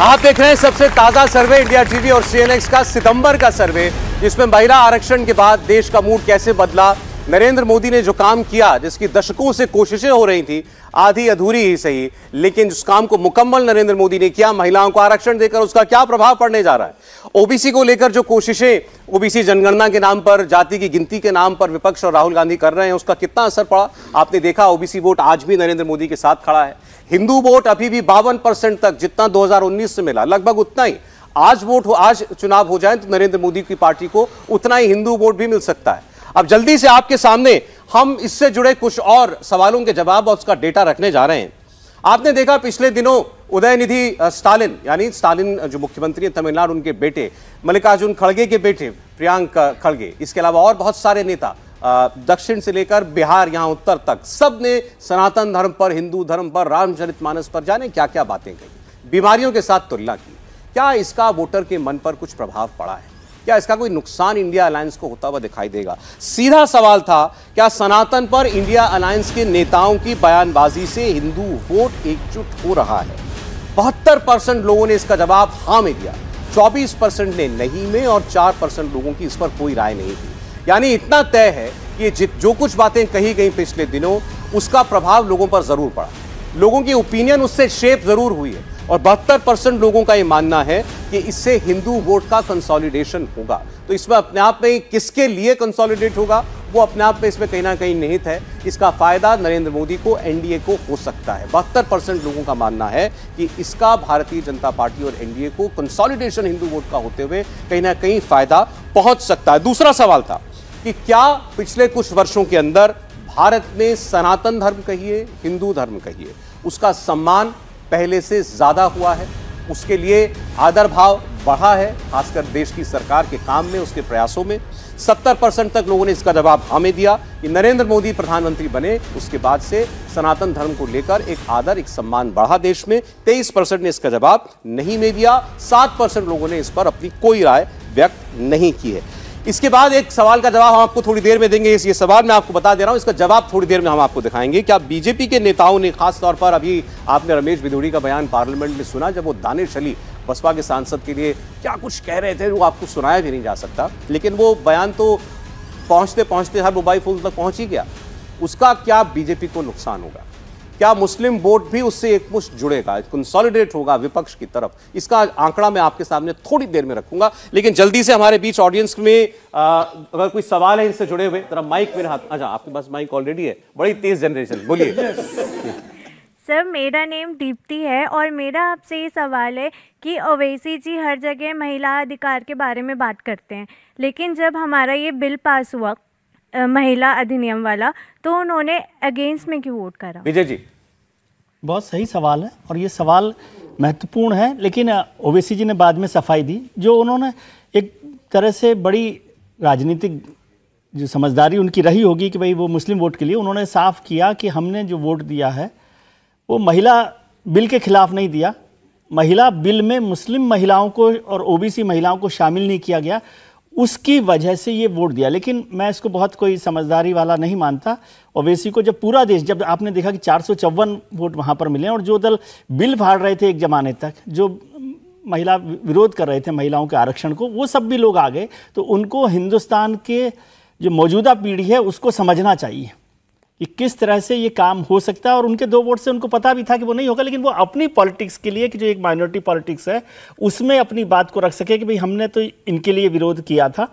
आप देख रहे हैं सबसे ताजा सर्वे इंडिया टीवी और सीएनएक्स का सितंबर का सर्वे, जिसमें महिला आरक्षण के बाद देश का मूड कैसे बदला। नरेंद्र मोदी ने जो काम किया, जिसकी दशकों से कोशिशें हो रही थी, आधी अधूरी ही सही, लेकिन जिस काम को मुकम्मल नरेंद्र मोदी ने किया, महिलाओं को आरक्षण देकर, उसका क्या प्रभाव पड़ने जा रहा है। ओबीसी को लेकर जो कोशिशें ओबीसी जनगणना के नाम पर, जाति की गिनती के नाम पर विपक्ष और राहुल गांधी कर रहे हैं, उसका कितना असर पड़ा आपने देखा। ओबीसी वोट आज भी नरेंद्र मोदी के साथ खड़ा है। हिंदू वोट अभी भी 52% तक, जितना 2019 से मिला, लगभग उतना ही आज चुनाव हो जाए तो नरेंद्र मोदी की पार्टी को उतना ही हिंदू वोट भी मिल सकता है। अब जल्दी से आपके सामने हम इससे जुड़े कुछ और सवालों के जवाब और उसका डेटा रखने जा रहे हैं। आपने देखा पिछले दिनों उदयनिधि स्टालिन, यानी स्टालिन जो मुख्यमंत्री हैं तमिलनाडु, उनके बेटे मल्लिकार्जुन खड़गे के बेटे प्रियांक खड़गे, इसके अलावा और बहुत सारे नेता दक्षिण से लेकर बिहार, यहां उत्तर तक, सब ने सनातन धर्म पर, हिंदू धर्म पर, रामचरितमानस पर जाने क्या क्या बातें कही, बीमारियों के साथ तुलना की। क्या इसका वोटर के मन पर कुछ प्रभाव पड़ा है? क्या इसका कोई नुकसान इंडिया अलायंस को होता हुआ दिखाई देगा? सीधा सवाल था, क्या सनातन पर इंडिया अलायंस के नेताओं की बयानबाजी से हिंदू वोट एकजुट हो रहा है? 72% लोगों ने इसका जवाब हां में दिया, 24% ने नहीं में और 4% लोगों की इस पर कोई राय नहीं थी। यानी इतना तय है कि जो कुछ बातें कही गई पिछले दिनों, उसका प्रभाव लोगों पर जरूर पड़ा, लोगों की ओपिनियन उससे शेप जरूर हुई है। और 72% लोगों का यह मानना है कि इससे हिंदू वोट का कंसोलिडेशन होगा। तो इसमें अपने आप में किसके लिए कंसोलिडेट होगा, वो अपने आप में इसमें कहीं ना कहीं निहित है। इसका फायदा नरेंद्र मोदी को, एनडीए को हो सकता है। 72% लोगों का मानना है कि इसका भारतीय जनता पार्टी और एनडीए को कंसोलिडेशन हिंदू वोट का होते हुए कहीं ना कहीं फायदा पहुंच सकता है। दूसरा सवाल था कि क्या पिछले कुछ वर्षों के अंदर भारत में सनातन धर्म कहिए, हिंदू धर्म कहिए, उसका सम्मान पहले से ज्यादा हुआ है, उसके लिए आदर भाव बढ़ा है, खासकर देश की सरकार के काम में, उसके प्रयासों में। 70% तक लोगों ने इसका जवाब हाँ में दिया कि नरेंद्र मोदी प्रधानमंत्री बने उसके बाद से सनातन धर्म को लेकर एक आदर, एक सम्मान बढ़ा देश में। 23% ने इसका जवाब नहीं में दिया। 7% लोगों ने इस पर अपनी कोई राय व्यक्त नहीं की है। इसके बाद एक सवाल का जवाब हम आपको थोड़ी देर में देंगे। ये सवाल मैं आपको बता दे रहा हूं, इसका जवाब थोड़ी देर में हम आपको दिखाएंगे। क्या बीजेपी के नेताओं ने, खास तौर पर अभी आपने रमेश बिधूड़ी का बयान पार्लियामेंट में सुना, जब वो दानिश अली बसपा के सांसद के लिए क्या कुछ कह रहे थे, वो आपको सुनाया भी नहीं जा सकता, लेकिन वो बयान तो पहुंचते पहुंचते हर मोबाइल फोन तक पहुंच ही गया। उसका क्या बीजेपी को नुकसान होगा? क्या मुस्लिम वोट भी उससे एकमुश्त जुड़ेगा, कंसोलिडेट होगा विपक्ष की तरफ? इसका आंकड़ा मैं आपके सामने थोड़ी देर में रखूंगा, लेकिन जल्दी से हमारे बीच ऑडियंस में अगर कोई सवाल है इनसे जुड़े हुए, जरा माइक मेरे हाथ। अच्छा, आपके पास माइक ऑलरेडी है, बड़ी तेज जनरेशन, बोलिए। सर, मेरा नेम दीप्ति है और मेरा आपसे ये सवाल है कि ओवैसी जी हर जगह महिला अधिकार के बारे में बात करते हैं, लेकिन जब हमारा ये बिल पास हुआ महिला अधिनियम वाला, तो उन्होंने अगेंस्ट में क्यों वोट करा? विजय जी, बहुत सही सवाल है और ये सवाल महत्वपूर्ण है, लेकिन ओवैसी जी ने बाद में सफाई दी। जो उन्होंने एक तरह से बड़ी राजनीतिक जो समझदारी उनकी रही होगी कि भाई वो मुस्लिम वोट के लिए, उन्होंने साफ किया कि हमने जो वोट दिया है वो महिला बिल के खिलाफ नहीं दिया। महिला बिल में मुस्लिम महिलाओं को और ओबीसी महिलाओं को शामिल नहीं किया गया, उसकी वजह से ये वोट दिया। लेकिन मैं इसको बहुत कोई समझदारी वाला नहीं मानता। ओवैसी को जब पूरा देश, जब आपने देखा कि 454 वोट वहाँ पर मिले, और जो दल बिल फाड़ रहे थे एक ज़माने तक, जो महिला विरोध कर रहे थे महिलाओं के आरक्षण को, वो सब भी लोग आ गए। तो उनको हिंदुस्तान के जो मौजूदा पीढ़ी है उसको समझना चाहिए कि किस तरह से ये काम हो सकता है। और उनके 2 वोट से उनको पता भी था कि वो नहीं होगा, लेकिन वो अपनी पॉलिटिक्स के लिए, कि जो एक माइनॉरिटी पॉलिटिक्स है, उसमें अपनी बात को रख सके कि भाई हमने तो इनके लिए विरोध किया था।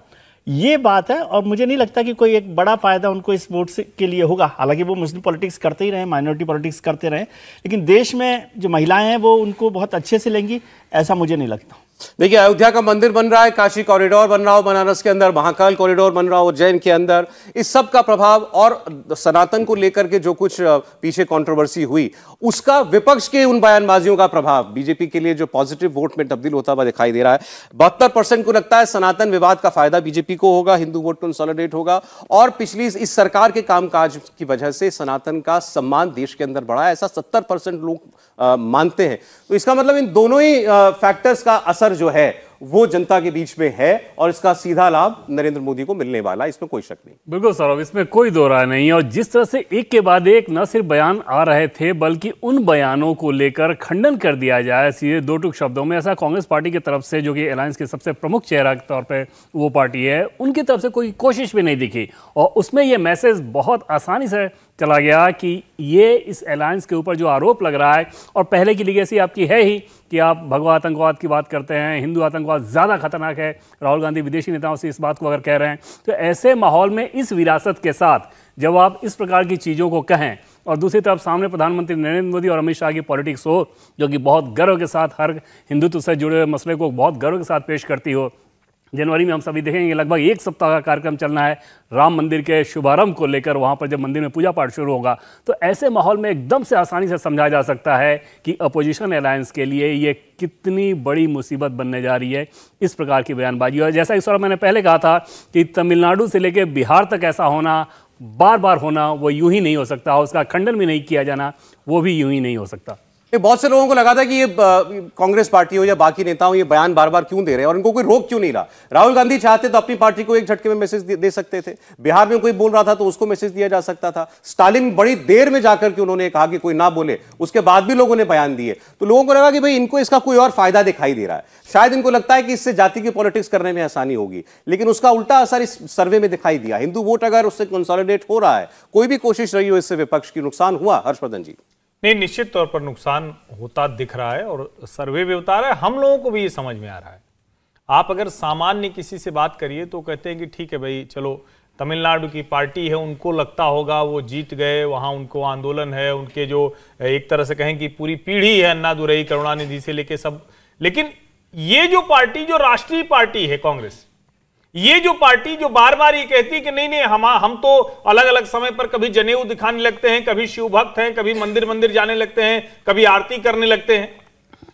ये बात है, और मुझे नहीं लगता कि कोई एक बड़ा फायदा उनको इस वोट से के लिए होगा। हालांकि वो मुस्लिम पॉलिटिक्स करते ही रहे, माइनॉरिटी पॉलिटिक्स करते रहे, लेकिन देश में जो महिलाएं हैं वो उनको बहुत अच्छे से लेंगी, ऐसा मुझे नहीं लगता। देखिए, अयोध्या का मंदिर बन रहा है, काशी कॉरिडोर बन रहा हो बनारस के अंदर, महाकाल कॉरिडोर बन रहा हो उज्जैन के अंदर, इस सब का प्रभाव, और सनातन को लेकर के जो कुछ पीछे कंट्रोवर्सी हुई, उसका विपक्ष के उन बयानबाजियों का प्रभाव बीजेपी के लिए जो पॉजिटिव वोट में तब्दील होता हुआ दिखाई दे रहा है। 72% को लगता है सनातन विवाद का फायदा बीजेपी को होगा, हिंदू वोट कंसोलिडेट होगा, और पिछली इस सरकार के कामकाज की वजह से सनातन का सम्मान देश के अंदर बढ़ा है, ऐसा 70% लोग मानते हैं। तो इसका मतलब इन दोनों ही फैक्टर्स का असर जो है वो जनता के बीच में है और इसका सीधा लाभ नरेंद्र मोदी को मिलने वाला, इसमें कोई शक नहीं। बिल्कुल सौरभ, इसमें कोई दो राय नहीं है। और जिस तरह से एक के बाद एक न सिर्फ बयान आ रहे थे बल्कि उन बयानों को लेकर खंडन कर दिया जाए सीधे दो टूक शब्दों में, ऐसा कांग्रेस पार्टी की तरफ से, जो कि अलायंस के सबसे प्रमुख चेहरा के तौर पर वो पार्टी है, उनकी तरफ से कोई कोशिश भी नहीं दिखी। और उसमें यह मैसेज बहुत आसानी से चला गया कि ये इस अलायंस के ऊपर जो आरोप लग रहा है, और पहले की लीगेसी आपकी है ही कि आप भगवा आतंकवाद की बात करते हैं, हिंदू आतंकवाद ज़्यादा खतरनाक है, राहुल गांधी विदेशी नेताओं से इस बात को अगर कह रहे हैं, तो ऐसे माहौल में इस विरासत के साथ जब आप इस प्रकार की चीज़ों को कहें और दूसरी तरफ सामने प्रधानमंत्री नरेंद्र मोदी और अमित शाह की पॉलिटिक्स हो जो कि बहुत गर्व के साथ हर हिंदुत्व से जुड़े हुए मसले को बहुत गर्व के साथ पेश करती हो। जनवरी में हम सभी देखेंगे लगभग एक सप्ताह का कार्यक्रम चलना है राम मंदिर के शुभारंभ को लेकर, वहाँ पर जब मंदिर में पूजा पाठ शुरू होगा, तो ऐसे माहौल में एकदम से आसानी से समझा जा सकता है कि अपोजिशन अलायंस के लिए ये कितनी बड़ी मुसीबत बनने जा रही है इस प्रकार की बयानबाजी। और जैसा कि सर मैंने पहले कहा था कि तमिलनाडु से लेकर बिहार तक ऐसा होना, बार बार होना, वो यूं ही नहीं हो सकता, उसका खंडन भी नहीं किया जाना वो भी यूं ही नहीं हो सकता। बहुत से लोगों को लगा था कि ये कांग्रेस पार्टी हो या बाकी नेता हो, ये बयान बार बार क्यों दे रहे हैं और इनको कोई रोक क्यों नहीं रहा। राहुल गांधी चाहते तो अपनी पार्टी को एक झटके में मैसेज दे सकते थे, बिहार में कोई बोल रहा था तो उसको मैसेज दिया जा सकता था, स्टालिन बड़ी देर में जाकर के उन्होंने कहा कि कोई ना बोले, उसके बाद भी लोगों ने बयान दिए, तो लोगों को लगा कि भाई इनको इसका कोई और फायदा दिखाई दे रहा है, शायद इनको लगता है कि इससे जाति की पॉलिटिक्स करने में आसानी होगी, लेकिन उसका उल्टा असर इस सर्वे में दिखाई दिया। हिंदू वोट अगर उससे कंसोलिडेट हो रहा है, कोई भी कोशिश रही हो इससे विपक्ष की, नुकसान हुआ हर्षवर्धन जी? नहीं, निश्चित तौर पर नुकसान होता दिख रहा है और सर्वे भी बता रहा है, हम लोगों को भी ये समझ में आ रहा है। आप अगर सामान्य किसी से बात करिए तो कहते हैं कि ठीक है भाई, चलो तमिलनाडु की पार्टी है, उनको लगता होगा वो जीत गए, वहां उनको आंदोलन है, उनके जो एक तरह से कहें कि पूरी पीढ़ी है अन्नादुरई करुणानिधि से लेके सब, लेकिन ये जो पार्टी, जो राष्ट्रीय पार्टी है कांग्रेस, ये जो पार्टी जो बार बार ये कहती है कि नहीं नहीं हम तो अलग अलग समय पर कभी जनेऊ दिखाने लगते हैं, कभी शिव भक्त हैं, कभी मंदिर मंदिर जाने लगते हैं, कभी आरती करने लगते हैं।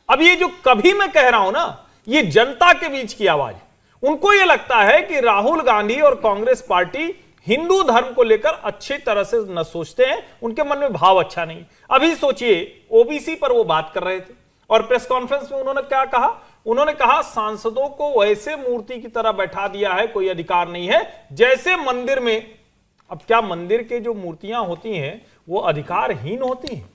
अब ये जो कभी मैं कह रहा हूं ना, ये जनता के बीच की आवाज। उनको ये लगता है कि राहुल गांधी और कांग्रेस पार्टी हिंदू धर्म को लेकर अच्छी तरह से न सोचते हैं, उनके मन में भाव अच्छा नहीं। अभी सोचिए ओबीसी पर वो बात कर रहे थे और प्रेस कॉन्फ्रेंस में उन्होंने क्या कहा, उन्होंने कहा सांसदों को वैसे मूर्ति की तरह बैठा दिया है, कोई अधिकार नहीं है जैसे मंदिर में। अब क्या मंदिर के जो मूर्तियां होती हैं वो अधिकारहीन होती हैं?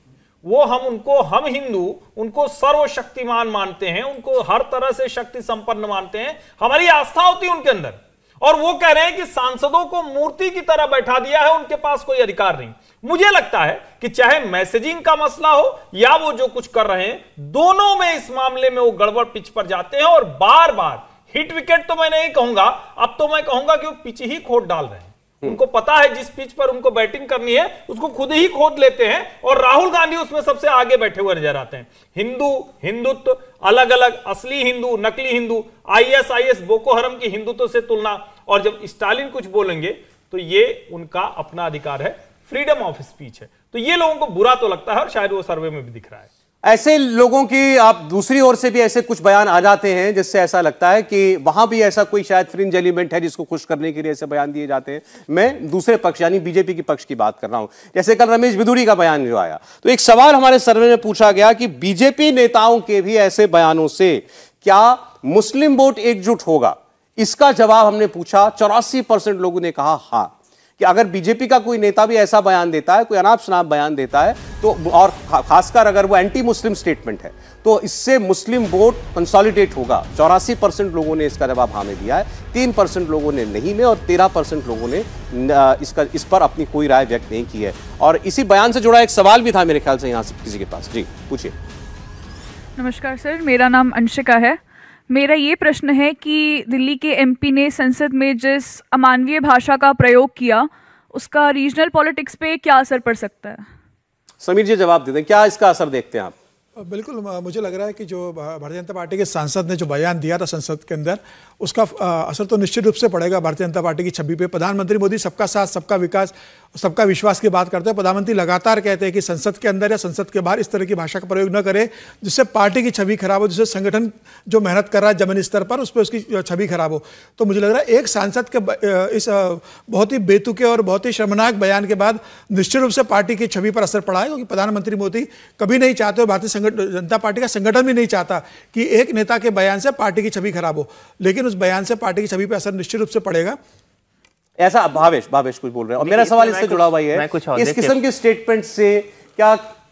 वो हम हिंदू उनको सर्वशक्तिमान मानते हैं, उनको हर तरह से शक्ति संपन्न मानते हैं, हमारी आस्था होती है उनके अंदर, और वो कह रहे हैं कि सांसदों को मूर्ति की तरह बैठा दिया है, उनके पास कोई अधिकार नहीं। मुझे लगता है कि चाहे मैसेजिंग का मसला हो या वो जो कुछ कर रहे हैं, दोनों में इस मामले में वो गड़बड़ पिच पर जाते हैं और बार बार हिट विकेट तो मैं नहीं कहूंगा, अब तो मैं कहूंगा कि वो पिच ही खोद डाल रहे हैं। उनको पता है जिस पिच पर उनको बैटिंग करनी है उसको खुद ही खोद लेते हैं, और राहुल गांधी उसमें सबसे आगे बैठे हुए नजर आते हैं। हिंदुत्व अलग अलग, असली हिंदू, नकली हिंदू, ISIS बोको हरम की हिंदुत्व से तुलना, और जब स्टालिन कुछ बोलेंगे तो ये उनका अपना अधिकार है, फ्रीडम ऑफ स्पीच है। तो ये लोगों को बुरा तो लगता है और शायद वो सर्वे में भी दिख रहा है। ऐसे लोगों की आप दूसरी ओर से भी ऐसे कुछ बयान आ जाते हैं जिससे ऐसा लगता है कि वहां भी ऐसा कोई शायद फ्रिंज एलिमेंट है जिसको खुश करने के लिए ऐसे बयान दिए जाते हैं। मैं दूसरे पक्ष यानी बीजेपी के पक्ष की बात कर रहा हूं। जैसे कल रमेश बिधूरी का बयान जो आया, तो एक सवाल हमारे सर्वे में पूछा गया कि बीजेपी नेताओं के भी ऐसे बयानों से क्या मुस्लिम वोट एकजुट होगा। इसका जवाब हमने पूछा, 84% लोगों ने कहा हां, कि अगर बीजेपी का कोई नेता भी ऐसा बयान देता है, कोई अनाप शनाप बयान देता है, तो और खासकर अगर वो एंटी मुस्लिम स्टेटमेंट है, तो इससे मुस्लिम वोट कंसोलिडेट होगा। 84% लोगों ने इसका जवाब हाँ में दिया है, 3% लोगों ने नहीं में, और 13% लोगों ने इस पर अपनी कोई राय व्यक्त नहीं की है। और इसी बयान से जुड़ा एक सवाल भी था मेरे ख्याल से यहाँ से किसी के पास। जी पूछिए। नमस्कार सर, मेरा नाम अंशिका है। मेरा ये प्रश्न है कि दिल्ली के MP ने संसद में जिस अमानवीय भाषा का प्रयोग किया, उसका रीजनल पॉलिटिक्स पे क्या असर पड़ सकता है? समीर जी जवाब दे दें, क्या इसका असर देखते हैं आप? बिल्कुल, मुझे लग रहा है कि जो भारतीय जनता पार्टी के सांसद ने जो बयान दिया था संसद के अंदर, उसका असर तो निश्चित रूप से पड़ेगा भारतीय जनता पार्टी की छवि पे। प्रधानमंत्री मोदी सबका साथ, सबका विकास, सबका विश्वास की बात करते हैं। प्रधानमंत्री लगातार कहते हैं कि संसद के अंदर या संसद के बाहर इस तरह की भाषा का प्रयोग न करे जिससे पार्टी की छवि खराब हो, जिससे संगठन जो मेहनत कर रहा है जमीनी स्तर पर उस पर उसकी छवि खराब हो। तो मुझे लग रहा है एक सांसद के इस बहुत ही बेतुके और बहुत ही शर्मनाक बयान के बाद निश्चित रूप से पार्टी की छवि पर असर पड़ा है, क्योंकि प्रधानमंत्री मोदी कभी नहीं चाहते भारतीय संगठन जनता पार्टी का संगठन भी नहीं चाहता कि एक नेता के बयान से पार्टी की छवि खराब हो, लेकिन उस बयान से पार्टी की छवि पर असर निश्चित रूप से पड़ेगा। ऐसा भावेश कुछ बोल रहे हैं और मेरा सवाल इससे जुड़ा हुआ है, इस किस्म के स्टेटमेंट से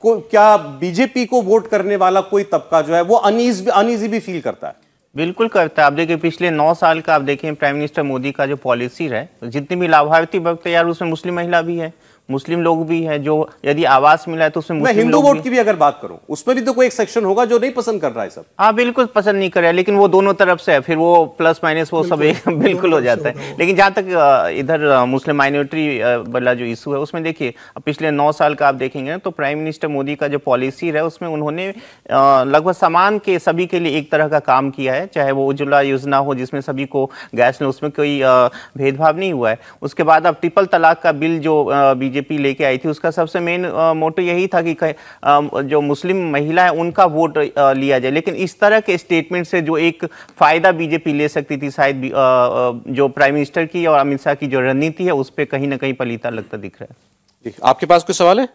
क्या बीजेपी को वोट करने वाला कोई तबका जो है वो अनईजी भी फील करता है? बिल्कुल करता है। आप देखिए पिछले 9 साल का आप देखें प्राइम मिनिस्टर मोदी का जो पॉलिसी है, जितनी भी लाभार्थी वर्ग तैयार उसमें मुस्लिम महिला भी है, मुस्लिम लोग भी है, जो यदि आवास मिला है तो उसमें मैं हिंदू वोट की भी अगर बात करूं उसमें भी तो कोई एक सेक्शन होगा जो नहीं पसंद कर रहा है सब। हाँ बिल्कुल पसंद नहीं कर रहा है, लेकिन वो दोनों तरफ से है, फिर वो प्लस माइनस वो सब एक बिल्कुल हो जाता है। लेकिन जहाँ तक इधर मुस्लिम माइनॉरिटी वाला जो इशू है उसमें देखिए पिछले 9 साल का आप देखेंगे तो प्राइम मिनिस्टर मोदी का जो पॉलिसी है उसमें उन्होंने लगभग समान के सभी के लिए एक तरह का काम किया है, चाहे वो उज्ज्वला योजना हो जिसमें सभी को गैस में उसमें कोई भेदभाव नहीं हुआ है। उसके बाद अब ट्रिपल तलाक का बिल जो बीजेपी लेके आई थी उसका सबसे मेन मोटो यही था कि जो मुस्लिम महिला है उनका वोट लिया जाए। लेकिन इस तरह के स्टेटमेंट से जो एक फायदा बीजेपी ले सकती थी शायद जो प्राइम मिनिस्टर की और अमित शाह की जो रणनीति है उस पर कहीं ना कहीं पलीता लगता दिख रहा है। आपके पास कोई सवाल है?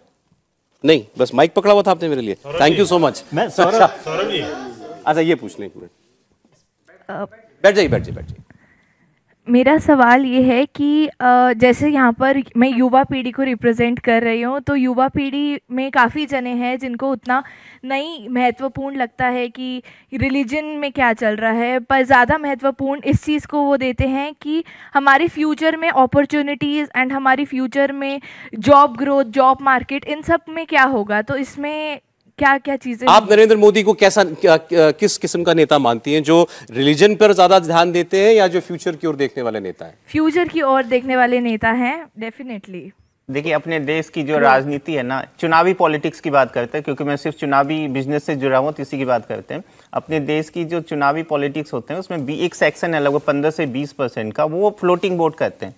नहीं, बस माइक पकड़ा हुआ था आपने मेरे लिए। Thank you so much. अच्छा ये पूछ लें, बैठ जाइए। मेरा सवाल ये है कि जैसे यहाँ पर मैं युवा पीढ़ी को रिप्रेजेंट कर रही हूँ, तो युवा पीढ़ी में काफ़ी जने हैं जिनको उतना नहीं महत्वपूर्ण लगता है कि रिलीजन में क्या चल रहा है, पर ज़्यादा महत्वपूर्ण इस चीज़ को वो देते हैं कि हमारी फ्यूचर में अपॉर्चुनिटीज़ एंड हमारी फ्यूचर में जॉब ग्रोथ, जॉब मार्केट, इन सब में क्या होगा। तो इसमें क्या क्या चीजें आप नरेंद्र मोदी को किस किस्म का नेता मानती हैं, जो रिलीजन पर ज्यादा ध्यान देते हैं या जो फ्यूचर की ओर देखने वाले नेता हैं? फ्यूचर की ओर देखने वाले नेता हैं डेफिनेटली। देखिए अपने देश की जो राजनीति है ना, चुनावी पॉलिटिक्स की बात करते हैं, क्योंकि मैं सिर्फ चुनावी बिजनेस से जुड़ा हूँ तो इसी की बात करते हैं। अपने देश की जो चुनावी पॉलिटिक्स होते हैं उसमें भी एक सेक्शन है लगभग 15 से 20% का, वो फ्लोटिंग वोट करते हैं।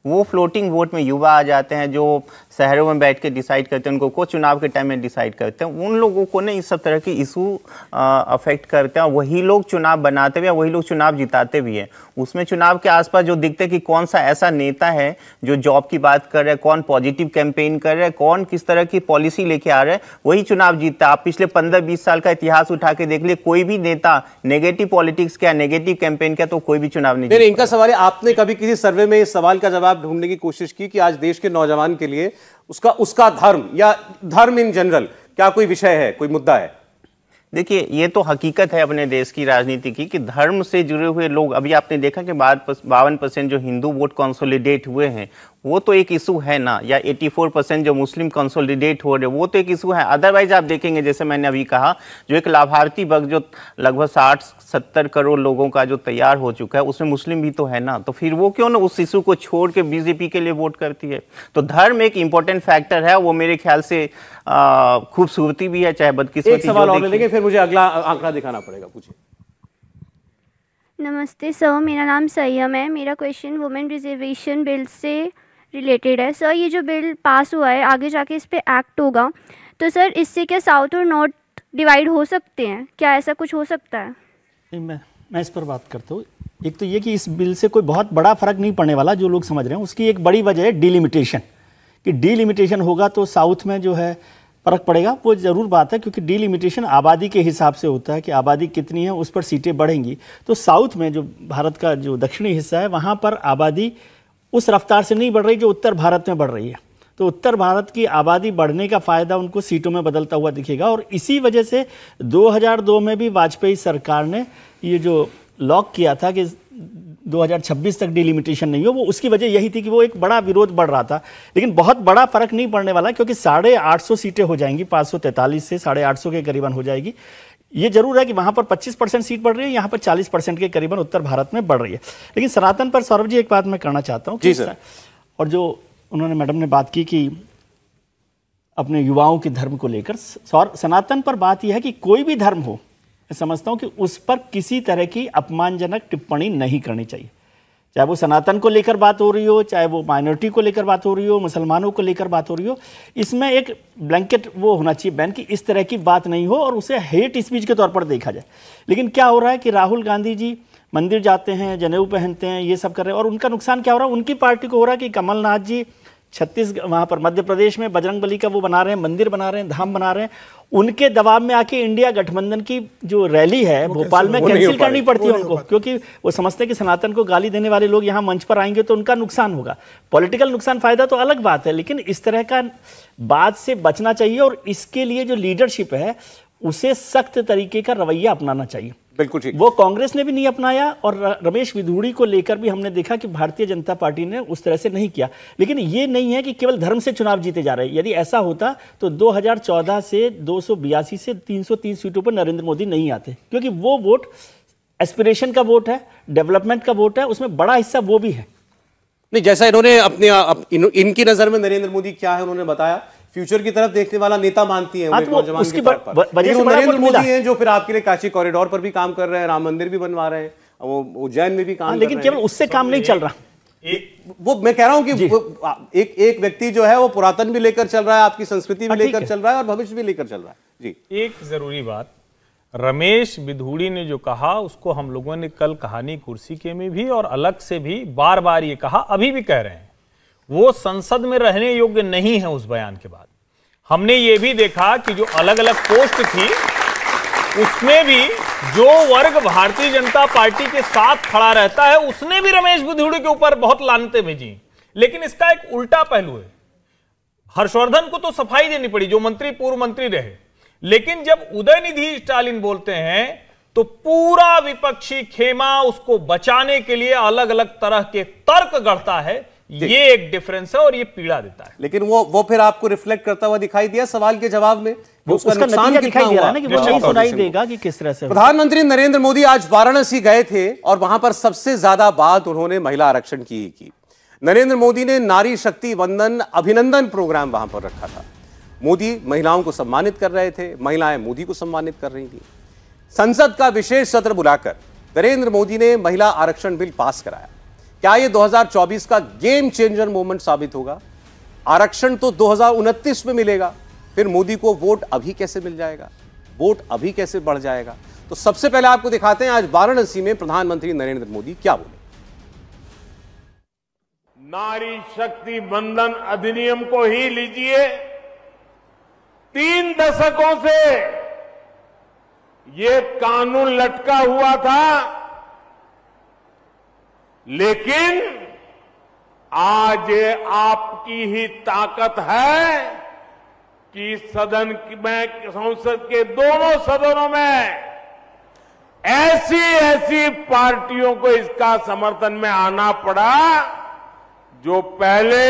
वो फ्लोटिंग वोट में युवा आ जाते हैं जो शहरों में बैठ के डिसाइड करते हैं, उनको को चुनाव के टाइम में डिसाइड करते हैं। उन लोगों को ना इस सब तरह के इशू अफेक्ट करते हैं, वही लोग चुनाव बनाते भी हैं, वही लोग चुनाव जिताते भी हैं। उसमें चुनाव के आसपास जो दिखते हैं कि कौन सा ऐसा नेता है जो जॉब की बात कर रहा है, कौन पॉजिटिव कैंपेन कर रहा है, कौन किस तरह की पॉलिसी लेके आ रहा है, वही चुनाव जीतता है। आप पिछले 15-20 साल का इतिहास उठा के देख लिए, कोई भी नेता नेगेटिव पॉलिटिक्स क्या, नेगेटिव कैंपेन क्या, तो कोई भी चुनाव नहीं। इनका सवाल है, आपने कभी किसी सर्वे में इस सवाल का जवाब ढूंढने की कोशिश की कि आज देश के नौजवान के लिए उसका धर्म या धर्म इन जनरल क्या कोई विषय है, कोई मुद्दा है? देखिए ये तो हकीकत है अपने देश की राजनीति की कि धर्म से जुड़े हुए लोग, अभी आपने देखा कि 52% जो हिंदू वोट कंसोलिडेट हुए हैं वो तो एक इशू है ना, या 84% जो मुस्लिम कंसोलिडेट हो रहे वो तो एक इशू है। अदरवाइज आप देखेंगे जैसे मैंने अभी कहा, जो एक लाभार्थी वर्ग जो लगभग 60-70 करोड़ लोगों का जो तैयार हो चुका है उसमें मुस्लिम भी तो है ना, तो फिर वो क्यों ना उस इशू को छोड़ के बीजेपी के लिए वोट करती है। तो धर्म एक इंपॉर्टेंट फैक्टर है, वो मेरे ख्याल से खूबसूरती भी है चाहे बदकिस्मती। एक सवाल और लेंगे फिर मुझे अगला आंकड़ा दिखाना पड़ेगा। पूछिए। नमस्ते सर, मेरा नाम सयम है। मेरा क्वेश्चन वुमेन रिजर्वेशन बिल से रिलेटेड है। सर ये जो बिल पास हुआ है, आगे जाके इस पे एक्ट होगा, तो सर इससे क्या साउथ और नॉर्थ डिवाइड हो सकते हैं? क्या ऐसा कुछ हो सकता है? मैं इस पर बात करता हूँ। एक तो ये कि इस बिल से कोई बहुत बड़ा फर्क नहीं पड़ने वाला, जो लोग समझ रहे हैं। उसकी एक बड़ी वजह है डिलिमिटेशन, कि डिलिमिटेशन होगा तो साउथ में जो है फर्क पड़ेगा। वो ज़रूर बात है, क्योंकि डिलिमिटेशन आबादी के हिसाब से होता है कि आबादी कितनी है उस पर सीटें बढ़ेंगी। तो साउथ में जो भारत का जो दक्षिणी हिस्सा है वहाँ पर आबादी उस रफ्तार से नहीं बढ़ रही जो उत्तर भारत में बढ़ रही है। तो उत्तर भारत की आबादी बढ़ने का फ़ायदा उनको सीटों में बदलता हुआ दिखेगा। और इसी वजह से 2002 में भी वाजपेयी सरकार ने ये जो लॉक किया था कि 2026 तक डिलिमिटेशन नहीं हो, वो उसकी वजह यही थी कि वो एक बड़ा विरोध बढ़ रहा था। लेकिन बहुत बड़ा फर्क नहीं पड़ने वाला, क्योंकि 850 सीटें हो जाएंगी, 543 से 850 के करीबन हो जाएगी। ये जरूर है कि वहाँ पर 25% सीट बढ़ रही है, यहाँ पर 40% के करीबन उत्तर भारत में बढ़ रही है। लेकिन सनातन पर सौरभ जी एक बात मैं करना चाहता हूँ जी सर। और जो उन्होंने मैडम ने बात की कि अपने युवाओं के धर्म को लेकर, सनातन पर बात यह है कि कोई भी धर्म हो, मैं समझता हूँ कि उस पर किसी तरह की अपमानजनक टिप्पणी नहीं करनी चाहिए। चाहे वो सनातन को लेकर बात हो रही हो, चाहे वो माइनॉरिटी को लेकर बात हो रही हो, मुसलमानों को लेकर बात हो रही हो, इसमें एक ब्लैंकेट वो होना चाहिए बैन कि इस तरह की बात नहीं हो और उसे हेट स्पीच के तौर पर देखा जाए। लेकिन क्या हो रहा है कि राहुल गांधी जी मंदिर जाते हैं, जनेऊ पहनते हैं, ये सब कर रहे हैं, और उनका नुकसान क्या हो रहा है? उनकी पार्टी को हो रहा है कि कमलनाथ जी छत्तीसगढ़ वहाँ पर मध्य प्रदेश में बजरंगबली का वो बना रहे हैं, मंदिर बना रहे हैं, धाम बना रहे हैं, उनके दबाव में आके इंडिया गठबंधन की जो रैली है भोपाल में कैंसिल करनी पड़ती है उनको, क्योंकि वो समझते हैं कि सनातन को गाली देने वाले लोग यहाँ मंच पर आएंगे तो उनका नुकसान होगा। पॉलिटिकल नुकसान फायदा तो अलग बात है, लेकिन इस तरह का बात से बचना चाहिए और इसके लिए जो लीडरशिप है उसे सख्त तरीके का रवैया अपनाना चाहिए। बिल्कुल ठीक। वो कांग्रेस ने भी नहीं अपनाया और रमेश विधूड़ी को लेकर भी हमने देखा कि भारतीय जनता पार्टी ने उस तरह से नहीं किया। लेकिन ये नहीं है कि केवल धर्म से चुनाव जीते जा रहे हैं। यदि ऐसा होता तो 2014 से 282 से 303 सीटों पर नरेंद्र मोदी नहीं आते, क्योंकि वो वोट एस्पिरेशन का वोट है, डेवलपमेंट का वोट है, उसमें बड़ा हिस्सा वो भी है। नहीं, जैसा इन्होंने इनकी नजर में नरेंद्र मोदी क्या है उन्होंने बताया, फ्यूचर की तरफ देखने वाला नेता मानती है नौजवान के तौर पर। नरेंद्र मोदी हैं जो फिर आपके लिए काशी कॉरिडोर पर भी काम कर रहे हैं, राम मंदिर भी बनवा रहे हैं, वो उज्जैन में भी काम कर रहे हैं, लेकिन केवल उससे काम नहीं चल रहा। वो मैं कह रहा हूं कि एक व्यक्ति जो है वो पुरातन भी लेकर चल रहा है, आपकी संस्कृति भी लेकर चल रहा है और भविष्य भी लेकर चल रहा है। जी, एक जरूरी बात, रमेश विधूड़ी ने जो कहा उसको हम लोगों ने कल कहानी कुर्सी के में भी और अलग से भी बार बार ये कहा, अभी भी कह रहे हैं, वो संसद में रहने योग्य नहीं है। उस बयान के बाद हमने ये भी देखा कि जो अलग अलग पोस्ट थी उसमें भी जो वर्ग भारतीय जनता पार्टी के साथ खड़ा रहता है उसने भी रमेश विधूड़ी के ऊपर बहुत लानतें भेजी। लेकिन इसका एक उल्टा पहलू है, हर्षवर्धन को तो सफाई देनी पड़ी जो मंत्री पूर्व मंत्री रहे, लेकिन जब उदयनिधि स्टालिन बोलते हैं तो पूरा विपक्षी खेमा उसको बचाने के लिए अलग अलग तरह के तर्क गढ़ता है। ये एक डिफरेंस है और ये पीड़ा देता है। लेकिन वो फिर आपको रिफ्लेक्ट करता हुआ दिखाई दिया सवाल के जवाब में, उसका नुकसान कितना हुआ ना कि वो नहीं सुनाई देगा कि किस तरह से। प्रधानमंत्री नरेंद्र मोदी आज वाराणसी गए थे और वहां पर सबसे ज्यादा बात उन्होंने महिला आरक्षण की ही की। नरेंद्र मोदी ने नारी शक्ति वंदन अभिनंदन प्रोग्राम वहां पर रखा था। मोदी महिलाओं को सम्मानित कर रहे थे, महिलाएं मोदी को सम्मानित कर रही थी। संसद का विशेष सत्र बुलाकर नरेंद्र मोदी ने महिला आरक्षण बिल पास कराया। क्या यह 2024 का गेम चेंजर मोमेंट साबित होगा? आरक्षण तो 2029 में मिलेगा, फिर मोदी को वोट अभी कैसे मिल जाएगा, वोट अभी कैसे बढ़ जाएगा? तो सबसे पहले आपको दिखाते हैं आज वाराणसी में प्रधानमंत्री नरेंद्र मोदी क्या बोले। नारी शक्ति वंदन अधिनियम को ही लीजिए, 3 दशकों से ये कानून लटका हुआ था, लेकिन आज ये आपकी ही ताकत है कि सदन में, संसद के दोनों सदनों में ऐसी पार्टियों को इसका समर्थन में आना पड़ा जो पहले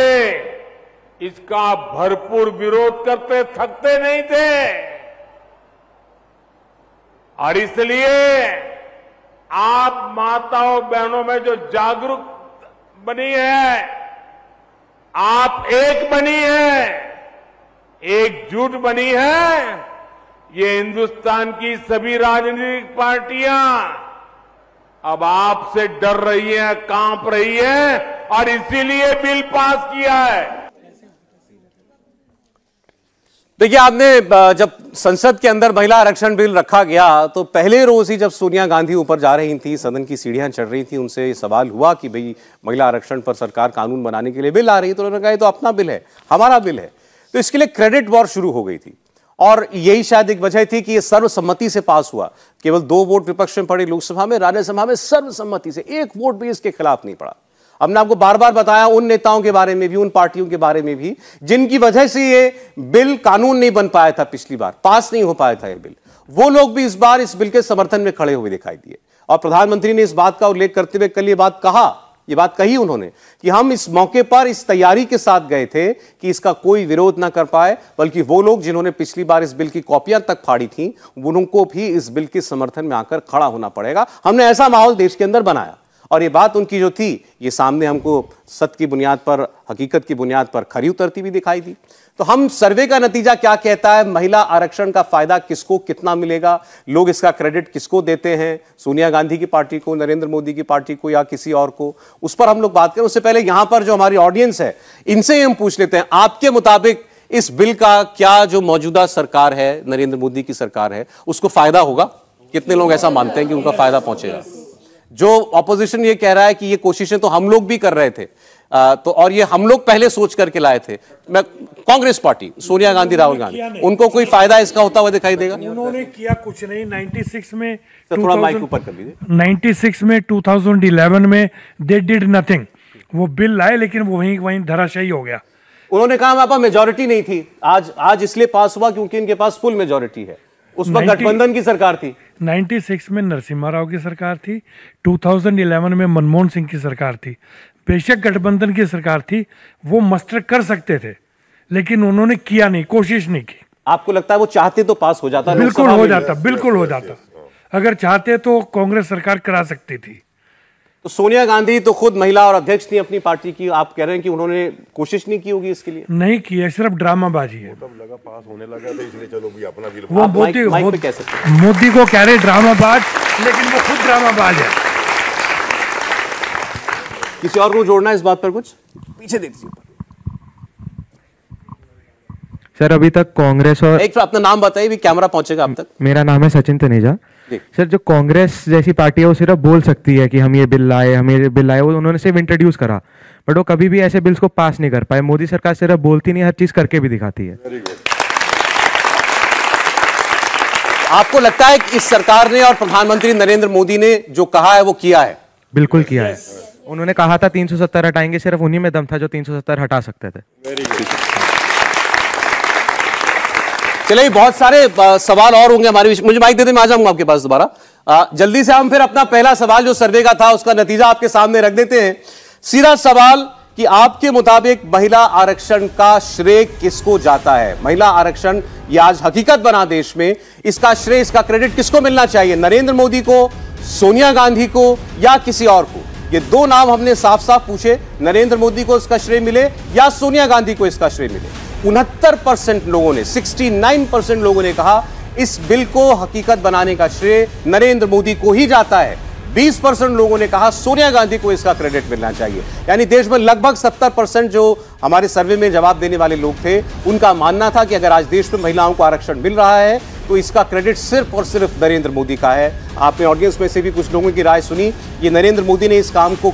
इसका भरपूर विरोध करते थकते नहीं थे। और इसलिए आप माताओं बहनों में जो जागरूक बनी है, आप एक बनी है, एकजुट बनी है, ये हिंदुस्तान की सभी राजनीतिक पार्टियां अब आपसे डर रही हैं, कांप रही हैं और इसीलिए बिल पास किया है। देखिए, आपने जब संसद के अंदर महिला आरक्षण बिल रखा गया तो पहले रोज ही जब सोनिया गांधी ऊपर जा रही थी, सदन की सीढ़ियां चढ़ रही थी, उनसे ये सवाल हुआ कि भाई महिला आरक्षण पर सरकार कानून बनाने के लिए बिल आ रही है, तो उन्होंने कहा तो अपना बिल है, हमारा बिल है। तो इसके लिए क्रेडिट वॉर शुरू हो गई थी और यही शायद एक वजह थी कि ये सर्वसम्मति से पास हुआ। केवल 2 वोट विपक्ष में पड़े लोकसभा में, राज्यसभा में सर्वसम्मति से 1 वोट भी इसके खिलाफ नहीं पड़ा। हमने आपको बार बार बताया उन नेताओं के बारे में भी, उन पार्टियों के बारे में भी जिनकी वजह से ये बिल कानून नहीं बन पाया था, पिछली बार पास नहीं हो पाया था ये बिल, वो लोग भी इस बार इस बिल के समर्थन में खड़े हुए दिखाई दिए। और प्रधानमंत्री ने इस बात का उल्लेख करते हुए कल ये बात कही उन्होंने कि हम इस मौके पर इस तैयारी के साथ गए थे कि इसका कोई विरोध ना कर पाए, बल्कि वो लोग जिन्होंने पिछली बार इस बिल की कॉपियां तक फाड़ी थी उनको भी इस बिल के समर्थन में आकर खड़ा होना पड़ेगा। हमने ऐसा माहौल देश के अंदर बनाया और ये बात उनकी जो थी ये सामने हमको सत्य की बुनियाद पर, हकीकत की बुनियाद पर खरी उतरती हुई दिखाई दी। तो हम सर्वे का नतीजा क्या कहता है, महिला आरक्षण का फायदा किसको कितना मिलेगा, लोग इसका क्रेडिट किसको देते हैं, सोनिया गांधी की पार्टी को, नरेंद्र मोदी की पार्टी को या किसी और को, उस पर हम लोग बात करें। उससे पहले यहां पर जो हमारी ऑडियंस है इनसे हम पूछ लेते हैं, आपके मुताबिक इस बिल का क्या जो मौजूदा सरकार है, नरेंद्र मोदी की सरकार है, उसको फायदा होगा? कितने लोग ऐसा मानते हैं कि उनका फायदा पहुंचेगा? जो ऑपोजिशन ये कह रहा है कि ये कोशिशें तो हम लोग भी कर रहे थे, तो और ये हम लोग पहले सोच करके लाए थे। मैं कांग्रेस पार्टी, सोनिया गांधी, राहुल गांधी, उनको कोई फायदा इसका होता हुआ दिखाई देगा? उन्होंने किया कुछ नहीं। 96 में थोड़ा माइक ऊपर कर दीजिए। 96 में 2011 में दे डिड नथिंग। वो बिल लाए लेकिन वो वहीं धराशायी हो गया। उन्होंने कहा हमारे पास मेजॉरिटी नहीं थी, आज इसलिए पास हुआ क्योंकि इनके पास फुल मेजॉरिटी है। उस वक्त गठबंधन की सरकार थी। 96 में नरसिम्हा राव की सरकार थी, 2011 में मनमोहन सिंह की सरकार थी। बेशक गठबंधन की सरकार थी, वो मस्टर कर सकते थे, लेकिन उन्होंने किया नहीं, कोशिश नहीं की। आपको लगता है वो चाहते तो पास हो जाता? बिल्कुल हो जाता, बिल्कुल हो जाता। अगर चाहते तो कांग्रेस सरकार करा सकती थी। तो सोनिया गांधी तो खुद महिला और अध्यक्ष थी अपनी पार्टी की, आप कह रहे हैं कि उन्होंने कोशिश नहीं की होगी इसके लिए? नहीं की है, सिर्फ ड्रामाबाजी है। लगा पास होने लगा तो इसलिए चलो भी अपना बिल। वो मोदी को कह रहे ड्रामाबाज, लेकिन वो खुद ड्रामाबाज है। किसी और को जोड़ना है इस बात पर? कुछ पीछे देख दीजिए सर। अभी तक कांग्रेस और एक अपना नाम बताइए, भी कैमरा पहुंचेगा आप तक। मेरा नाम है सचिन तनेजा। सर, जो कांग्रेस जैसी पार्टी है वो सिर्फ बोल सकती है कि हम ये बिल लाए, हम ये बिल लाए, वो उन्होंने सिर्फ इंट्रोड्यूस करा, बट वो कभी भी ऐसे बिल्स को पास नहीं कर पाए। मोदी सरकार सिर्फ बोलती नहीं, हर चीज करके भी दिखाती है। आपको लगता है कि इस सरकार ने और प्रधानमंत्री नरेंद्र मोदी ने जो कहा है वो किया है? बिल्कुल किया है। उन्होंने कहा था 370 हटाएंगे, सिर्फ उन्हीं में दम था जो 370 हटा सकते थे। चलिए, बहुत सारे सवाल और होंगे हमारे बीच। मुझे माइक दे दें, मैं आ जाऊंगा आपके पास दोबारा। जल्दी से हम फिर अपना पहला सवाल जो सर्वे का था उसका नतीजा आपके सामने रख देते हैं। सीधा सवाल कि आपके मुताबिक महिला आरक्षण का श्रेय किसको जाता है? महिला आरक्षण ये आज हकीकत बना देश में, इसका श्रेय, इसका क्रेडिट किसको मिलना चाहिए? नरेंद्र मोदी को, सोनिया गांधी को, या किसी और को? ये दो नाम हमने साफ साफ पूछे, नरेंद्र मोदी को इसका श्रेय मिले या सोनिया गांधी को इसका श्रेय मिले। 69% लोगों ने, 69% लोगों ने कहा इस बिल को हकीकत बनाने का श्रेय नरेंद्र मोदी को ही जाता है। 20% लोगों ने कहा सोनिया गांधी को इसका क्रेडिट मिलना चाहिए। यानी देश में लगभग 70% जो हमारे सर्वे में जवाब देने वाले लोग थे, उनका मानना था कि अगर आज देश में महिलाओं को आरक्षण मिल रहा है तो इसका क्रेडिट सिर्फ और सिर्फ नरेंद्र मोदी का है। आपने ऑडियंस में से भी कुछ लोगों की राय सुनी। ये नरेंद्र मोदी ने इस काम को,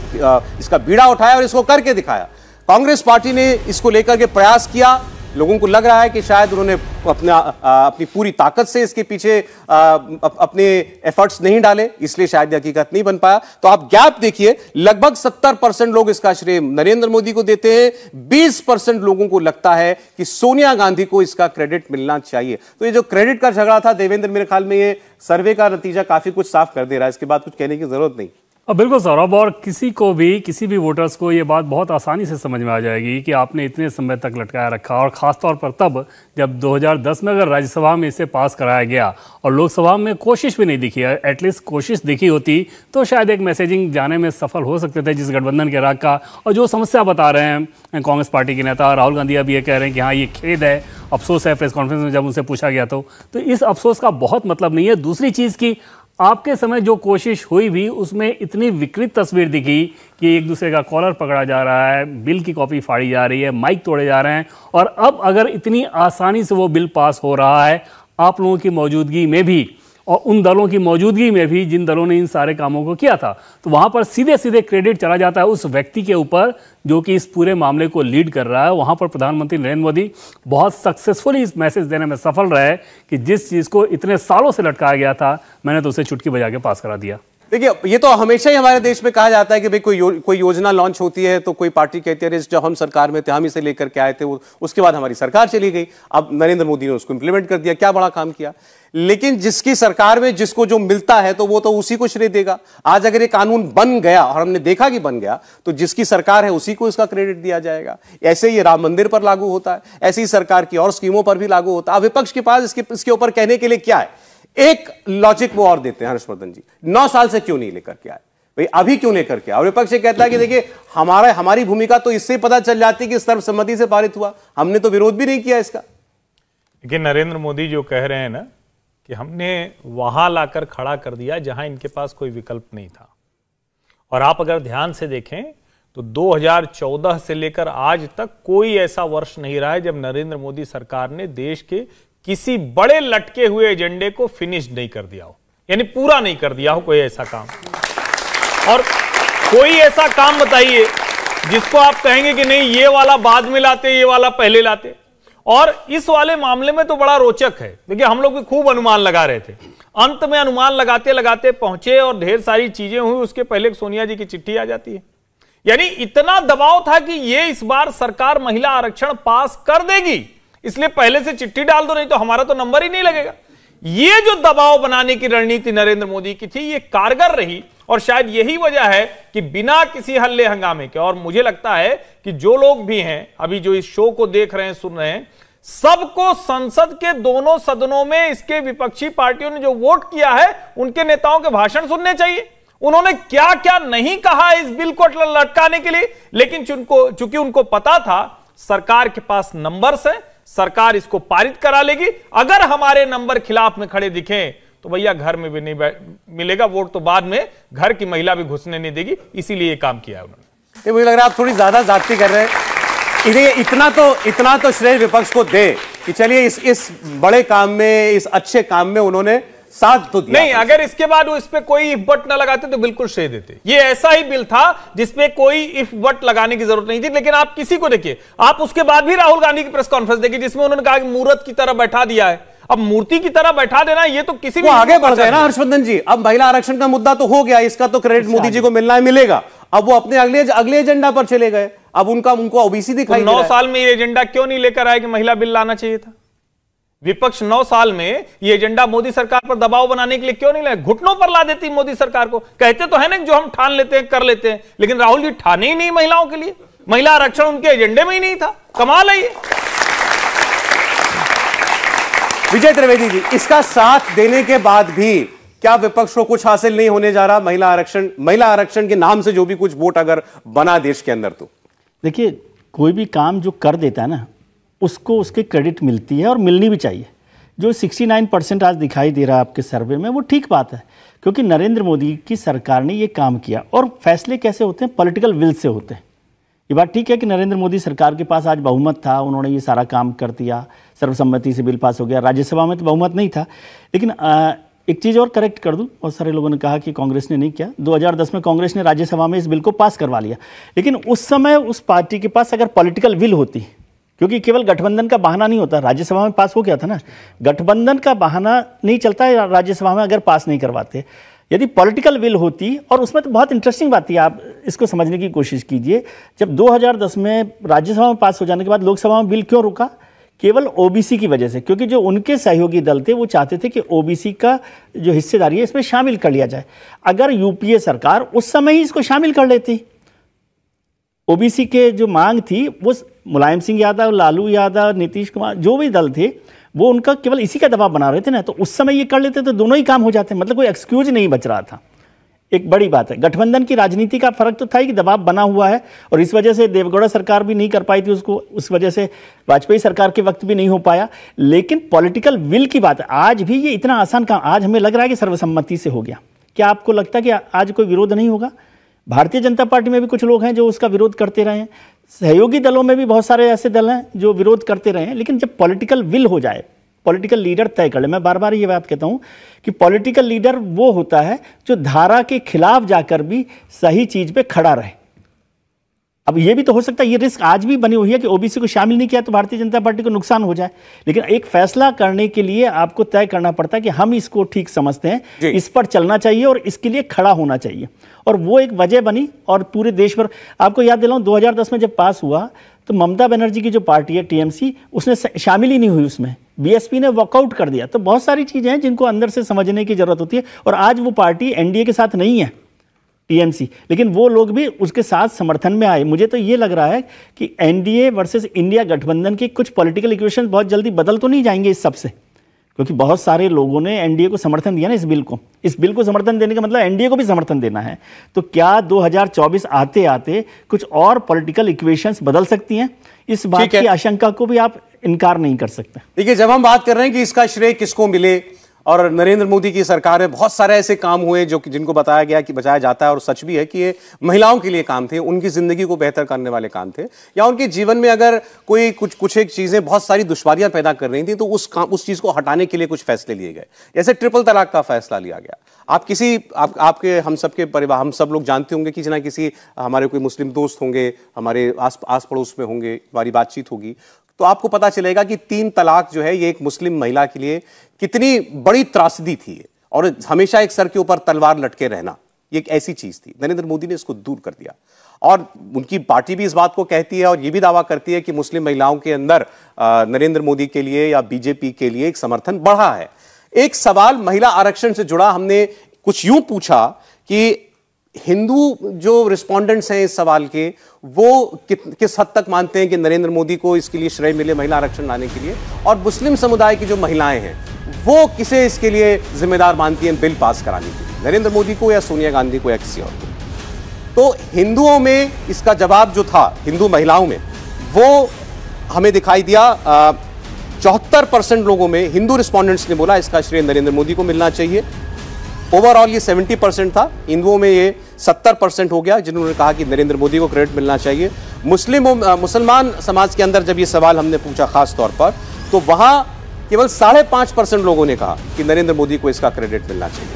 इसका बीड़ा उठाया और इसको करके दिखाया। कांग्रेस पार्टी ने इसको लेकर के प्रयास किया। लोगों को लग रहा है कि शायद उन्होंने अपनी पूरी ताकत से इसके पीछे अपने एफर्ट्स नहीं डाले, इसलिए शायद हकीकत नहीं बन पाया। तो आप गैप देखिए, लगभग 70% लोग इसका श्रेय नरेंद्र मोदी को देते हैं, 20% लोगों को लगता है कि सोनिया गांधी को इसका क्रेडिट मिलना चाहिए। तो ये जो क्रेडिट का झगड़ा था देवेंद्र, मेरे ख्याल में ये सर्वे का नतीजा काफी कुछ साफ कर दे रहा है। इसके बाद कुछ कहने की जरूरत नहीं। बिल्कुल सौरभ, और किसी भी वोटर्स को ये बात बहुत आसानी से समझ में आ जाएगी कि आपने इतने समय तक लटकाया रखा, और ख़ासतौर पर तब जब 2010 में अगर राज्यसभा में इसे पास कराया गया और लोकसभा में कोशिश भी नहीं दिखी, एटलीस्ट कोशिश दिखी होती तो शायद एक मैसेजिंग जाने में सफल हो सकते थे जिस गठबंधन के राग का। और जो समस्या बता रहे हैं कांग्रेस पार्टी के नेता राहुल गांधी अभी ये कह रहे हैं कि हाँ ये खेद है, अफसोस है, प्रेस कॉन्फ्रेंस में जब उनसे पूछा गया तो इस अफसोस का बहुत मतलब नहीं है। दूसरी चीज़ की, आपके समय जो कोशिश हुई भी उसमें इतनी विकृत तस्वीर दिखी कि एक दूसरे का कॉलर पकड़ा जा रहा है, बिल की कॉपी फाड़ी जा रही है, माइक तोड़े जा रहे हैं। और अब अगर इतनी आसानी से वो बिल पास हो रहा है आप लोगों की मौजूदगी में भी और उन दलों की मौजूदगी में भी जिन दलों ने इन सारे कामों को किया था, तो वहां पर सीधे सीधे क्रेडिट चला जाता है उस व्यक्ति के ऊपर जो कि इस पूरे मामले को लीड कर रहा है। वहां पर प्रधानमंत्री नरेंद्र मोदी बहुत सक्सेसफुली इस मैसेज देने में सफल रहे कि जिस चीज़ को इतने सालों से लटकाया गया था मैंने तो उसे चुटकी बजा के पास करा दिया। देखिए, ये तो हमेशा ही हमारे देश में कहा जाता है कि भाई कोई योजना लॉन्च होती है तो कोई पार्टी कहती है जब हम सरकार में थे हम इसे लेकर के आए थे, उसके बाद हमारी सरकार चली गई, अब नरेंद्र मोदी ने उसको इंप्लीमेंट कर दिया, क्या बड़ा काम किया। लेकिन जिसकी सरकार में जिसको जो मिलता है तो वो तो उसी को श्रेय देगा। आज अगर ये कानून बन गया और हमने देखा कि बन गया तो जिसकी सरकार है उसी को इसका क्रेडिट दिया जाएगा। ऐसे ही राम मंदिर पर लागू होता है, ऐसे ही सरकार की और स्कीमों पर भी लागू होता है। विपक्ष के पास इसके ऊपर कहने के लिए क्या है? एक लॉजिक वो और देते हैं हर्षवर्धन जी, 9 साल से क्यों नहीं लेकर के आए भाई, अभी क्यों लेकर के आए? और विपक्ष ये कहता है कि देखिए हमारी भूमिका तो इससे पता चल जाती है कि सर्वसम्मति से पारित हुआ, हमने तो विरोध भी नहीं किया इसका। लेकिन नरेंद्र मोदी जो कह रहे हैं ना कि हमने वहां लाकर खड़ा कर दिया जहां इनके पास कोई विकल्प नहीं था। और आप अगर ध्यान से देखें तो 2014 से लेकर आज तक कोई ऐसा वर्ष नहीं रहा है जब नरेंद्र मोदी सरकार ने देश के किसी बड़े लटके हुए एजेंडे को फिनिश नहीं कर दिया हो, यानी पूरा नहीं कर दिया हो कोई ऐसा काम। और कोई ऐसा काम बताइए जिसको आप कहेंगे कि नहीं ये वाला बाद में लाते, ये वाला पहले लाते। और इस वाले मामले में तो बड़ा रोचक है। देखिए, हम लोग भी खूब अनुमान लगा रहे थे, अंत में अनुमान लगाते लगाते पहुंचे और ढेर सारी चीजें हुई। उसके पहले सोनिया जी की चिट्ठी आ जाती है। यानी इतना दबाव था कि ये इस बार सरकार महिला आरक्षण पास कर देगी, इसलिए पहले से चिट्ठी डाल दो, नहीं तो हमारा तो नंबर ही नहीं लगेगा। ये जो दबाव बनाने की रणनीति नरेंद्र मोदी की थी, ये कारगर रही। और शायद यही वजह है कि बिना किसी हल्ले हंगामे के, और मुझे लगता है कि जो लोग भी हैं अभी जो इस शो को देख रहे हैं, सुन रहे हैं, सबको संसद के दोनों सदनों में इसके विपक्षी पार्टियों ने जो वोट किया है उनके नेताओं के भाषण सुनने चाहिए। उन्होंने क्या क्या नहीं कहा इस बिल को लटकाने के लिए, लेकिन चूंकि उनको पता था सरकार के पास नंबर्स है, सरकार इसको पारित करा लेगी। अगर हमारे नंबर खिलाफ में खड़े दिखें तो भैया घर में भी नहीं मिलेगा वोट, तो बाद में घर की महिला भी घुसने नहीं देगी। इसीलिए ये काम किया है उन्होंने। मुझे लग रहा है आप थोड़ी ज्यादा जाती कर रहे हैं। इतना तो श्रेय विपक्ष को दे कि चलिए इस बड़े काम में, इस अच्छे काम में उन्होंने साथ तो दिया। नहीं, अगर इसके बाद वो इस पे कोई इफ बट न लगाते तो बिल्कुल श्रेय देते। ये ऐसा ही बिल था जिसपे कोई इफ बट लगाने की जरूरत नहीं थी। लेकिन आप किसी को देखिए, आप उसके बाद भी राहुल गांधी की प्रेस कॉन्फ्रेंस देखिए जिसमें उन्होंने कहा कि मूर्त की तरह बैठा दिया है। अब मूर्ति की तरह बैठा देना, ये तो किसी भी आगे बढ़ गए ना हर्षवर्धन जी। अब महिला आरक्षण का मुद्दा तो हो गया, इसका तो क्रेडिट मोदी जी को मिलना है, मिलेगा। अब वो अपने अगले एजेंडा पर चले गए। अब उनको ओबीसी दिखाई दे रहा है। 9 साल में ये एजेंडा क्यों नहीं लेकर आए कि महिला बिल लाना चाहिए था? विपक्ष 9 साल में ये एजेंडा मोदी सरकार पर दबाव बनाने के लिए क्यों नहीं लाए? घुटनों पर ला देती मोदी सरकार को। कहते तो है ना जो हम ठान लेते हैं, कर लेते हैं, लेकिन राहुल जी ठाने ही नहीं महिलाओं के लिए। महिला आरक्षण उनके एजेंडे में ही नहीं था। कमाल है ये। विजय त्रिवेदी जी, इसका साथ देने के बाद भी क्या विपक्ष को कुछ हासिल नहीं होने जा रहा? महिला आरक्षण के नाम से जो भी कुछ वोट अगर बना देश के अंदर, तो देखिए, कोई भी काम जो कर देता है ना, उसको उसके क्रेडिट मिलती है और मिलनी भी चाहिए। जो 69% आज दिखाई दे रहा है आपके सर्वे में, वो ठीक बात है, क्योंकि नरेंद्र मोदी की सरकार ने ये काम किया। और फैसले कैसे होते हैं? पॉलिटिकल विल से होते हैं। ये बात ठीक है कि नरेंद्र मोदी सरकार के पास आज बहुमत था, उन्होंने ये सारा काम कर दिया, सर्वसम्मति से बिल पास हो गया। राज्यसभा में तो बहुमत नहीं था। लेकिन एक चीज़ और करेक्ट कर दूं, बहुत सारे लोगों ने कहा कि कांग्रेस ने नहीं किया। 2010 में कांग्रेस ने राज्यसभा में इस बिल को पास करवा लिया, लेकिन उस समय उस पार्टी के पास अगर पॉलिटिकल विल होती, क्योंकि केवल गठबंधन का बहाना नहीं होता, राज्यसभा में पास हो गया था ना, गठबंधन का बहाना नहीं चलता है राज्यसभा में अगर पास नहीं करवाते। यदि पॉलिटिकल विल होती, और उसमें तो बहुत इंटरेस्टिंग बात थी, आप इसको समझने की कोशिश कीजिए। जब 2010 में राज्यसभा में पास हो जाने के बाद लोकसभा में बिल क्यों रुका? केवल ओबीसी की वजह से, क्योंकि जो उनके सहयोगी दल थे वो चाहते थे कि ओबीसी का जो हिस्सेदारी है इसमें शामिल कर लिया जाए। अगर यूपीए सरकार उस समय ही इसको शामिल कर लेती, ओबीसी के जो मांग थी वो मुलायम सिंह यादव, लालू यादव, नीतीश कुमार, जो भी दल थे वो उनका केवल इसी का दबाव बना रहे थे ना, तो उस समय ये कर लेते तो दोनों ही काम हो जाते। मतलब कोई एक्सक्यूज नहीं बच रहा था। एक बड़ी बात है, गठबंधन की राजनीति का फर्क तो था ही कि दबाव बना हुआ है, और इस वजह से देवगौड़ा सरकार भी नहीं कर पाई थी उसको, उस वजह से वाजपेयी सरकार के वक्त भी नहीं हो पाया। लेकिन पॉलिटिकल विल की बात है, आज भी ये इतना आसान काम, आज हमें लग रहा है कि सर्वसम्मति से हो गया। क्या आपको लगता है कि आज कोई विरोध नहीं होगा? भारतीय जनता पार्टी में भी कुछ लोग हैं जो उसका विरोध करते रहे हैं, सहयोगी दलों में भी बहुत सारे ऐसे दल हैं जो विरोध करते रहे हैं। लेकिन जब पॉलिटिकल विल हो जाए, पॉलिटिकल लीडर तय कर ले, मैं बार बार ये बात कहता हूं कि पॉलिटिकल लीडर वो होता है जो धारा के खिलाफ जाकर भी सही चीज पे खड़ा रहे। अब ये भी तो हो सकता है, ये रिस्क आज भी बनी हुई है कि ओबीसी को शामिल नहीं किया तो भारतीय जनता पार्टी को नुकसान हो जाए। लेकिन एक फैसला करने के लिए आपको तय करना पड़ता है कि हम इसको ठीक समझते हैं, इस पर चलना चाहिए और इसके लिए खड़ा होना चाहिए। और वो एक वजह बनी, और पूरे देश भर, आपको याद दिलाऊं 2010 में जब पास हुआ तो ममता बनर्जी की जो पार्टी है टीएमसी, उसने शामिल ही नहीं हुई उसमें, बीएसपी ने वॉकआउट कर दिया। तो बहुत सारी चीजें हैं जिनको अंदर से समझने की जरूरत होती है। और आज वो पार्टी एनडीए के साथ नहीं है, टीएमसी, लेकिन वो लोग भी उसके साथ समर्थन में आए। मुझे तो ये लग रहा है कि एनडीए वर्सेस इंडिया गठबंधन के कुछ पॉलिटिकल इक्वेशन बहुत जल्दी बदल तो नहीं जाएंगे इस सबसे, क्योंकि बहुत सारे लोगों ने एनडीए को समर्थन दिया ना इस बिल को। इस बिल को समर्थन देने का मतलब एनडीए को भी समर्थन देना है। तो क्या 2024 आते आते कुछ और पॉलिटिकल इक्वेशंस बदल सकती हैं? इस बात की आशंका को भी आप इनकार नहीं कर सकते। देखिए, जब हम बात कर रहे हैं कि इसका श्रेय किसको मिले, और नरेंद्र मोदी की सरकार में बहुत सारे ऐसे काम हुए जो जिनको बताया गया कि बचाया जाता है और सच भी है कि ये महिलाओं के लिए काम थे, उनकी जिंदगी को बेहतर करने वाले काम थे, या उनके जीवन में अगर कोई कुछ एक चीजें बहुत सारी दुश्वारियां पैदा कर रही थी तो उस चीज को हटाने के लिए कुछ फैसले लिए गए, जैसे ट्रिपल तलाक का फैसला लिया गया। आपके हम सबके परिवार, हम सब लोग जानते होंगे किसी ना किसी हमारे कोई मुस्लिम दोस्त होंगे, हमारे आस पड़ोस में होंगे, हमारी बातचीत होगी तो आपको पता चलेगा कि 3 तलाक जो है ये एक मुस्लिम महिला के लिए कितनी बड़ी त्रासदी थी और हमेशा एक सर के ऊपर तलवार लटके रहना, ये एक ऐसी चीज थी। नरेंद्र मोदी ने इसको दूर कर दिया और उनकी पार्टी भी इस बात को कहती है और ये भी दावा करती है कि मुस्लिम महिलाओं के अंदर नरेंद्र मोदी के लिए या बीजेपी के लिए एक समर्थन बढ़ा है। एक सवाल महिला आरक्षण से जुड़ा हमने कुछ यूं पूछा कि हिंदू जो रिस्पोंडेंट्स हैं इस सवाल के, वो किस हद तक मानते हैं कि नरेंद्र मोदी को इसके लिए श्रेय मिले महिला आरक्षण लाने के लिए, और मुस्लिम समुदाय की जो महिलाएं हैं वो किसे इसके लिए जिम्मेदार मानती हैं बिल पास कराने के लिए, नरेंद्र मोदी को या सोनिया गांधी को या किसी और को। तो हिंदुओं में इसका जवाब जो था, हिंदू महिलाओं में, वो हमें दिखाई दिया 74% लोगों में हिंदू रिस्पोंडेंट्स ने बोला इसका श्रेय नरेंद्र मोदी को मिलना चाहिए। ओवरऑल ये 70% था, हिंदुओं में ये 70% हो गया जिन्होंने कहा कि नरेंद्र मोदी को क्रेडिट मिलना चाहिए। मुसलमान समाज के अंदर जब ये सवाल हमने पूछा खास तौर पर, तो वहां केवल 5.5% लोगों ने कहा कि नरेंद्र मोदी को इसका क्रेडिट मिलना चाहिए।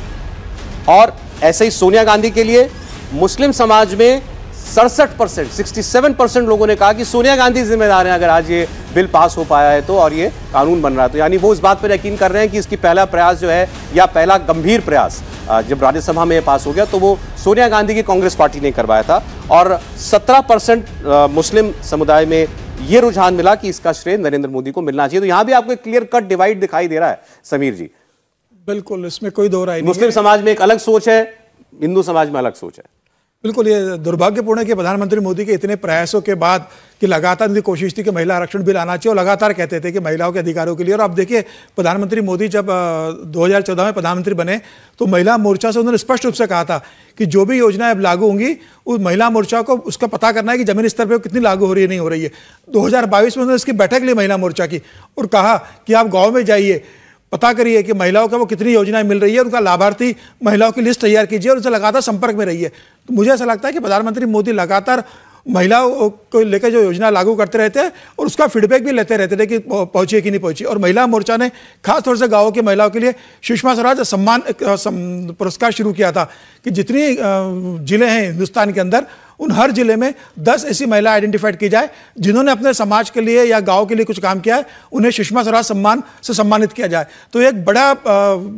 और ऐसे ही सोनिया गांधी के लिए मुस्लिम समाज में 67%, 67% लोगों ने कहा कि सोनिया गांधी जिम्मेदार हैं अगर आज ये बिल पास हो पाया है तो और ये कानून बन रहा है तो। यानी वो इस बात पर यकीन कर रहे हैं कि इसकी पहला प्रयास जो है या पहला गंभीर प्रयास जब राज्यसभा में पास हो गया तो वो सोनिया गांधी की कांग्रेस पार्टी ने करवाया था। और 17% मुस्लिम समुदाय में ये रुझान मिला कि इसका श्रेय नरेंद्र मोदी को मिलना चाहिए। तो यहां भी आपको एक क्लियर कट डिवाइड दिखाई दे रहा है समीर जी। बिल्कुल, इसमें कोई दो राय नहीं। मुस्लिम समाज में एक अलग सोच है, हिंदू समाज में अलग सोच है। बिल्कुल, ये दुर्भाग्यपूर्ण है कि प्रधानमंत्री मोदी के इतने प्रयासों के बाद कि लगातार उनकी कोशिश थी कि महिला आरक्षण बिल आना चाहिए और लगातार कहते थे कि महिलाओं के अधिकारों के लिए। और आप देखिए प्रधानमंत्री मोदी जब 2014 में प्रधानमंत्री बने तो महिला मोर्चा से उन्होंने स्पष्ट रूप से कहा था कि जो भी योजनाएं अब लागू होंगी उस महिला मोर्चा को उसका पता करना है कि जमीनी स्तर पर कितनी लागू हो रही है, नहीं हो रही है। 2022 में उन्होंने इसकी बैठक ली महिला मोर्चा की और कहा कि आप गाँव में जाइए, पता करिए कि महिलाओं को वो कितनी योजनाएं मिल रही है, उनका लाभार्थी महिलाओं की लिस्ट तैयार कीजिए और उनसे लगातार संपर्क में रहिए। तो मुझे ऐसा लगता है कि प्रधानमंत्री मोदी लगातार महिलाओं को लेकर जो योजना लागू करते रहते हैं और उसका फीडबैक भी लेते रहते थे कि पहुंची कि नहीं पहुंची। और महिला मोर्चा ने खासतौर से गाँव की महिलाओं के लिए सुषमा स्वराज सम्मान पुरस्कार शुरू किया था कि जितनी जिले हैं हिंदुस्तान के अंदर उन हर जिले में 10 ऐसी महिला आइडेंटिफाइड की जाए जिन्होंने अपने समाज के लिए या गांव के लिए कुछ काम किया है, उन्हें सुषमा स्वराज सम्मान से सम्मानित किया जाए। तो एक बड़ा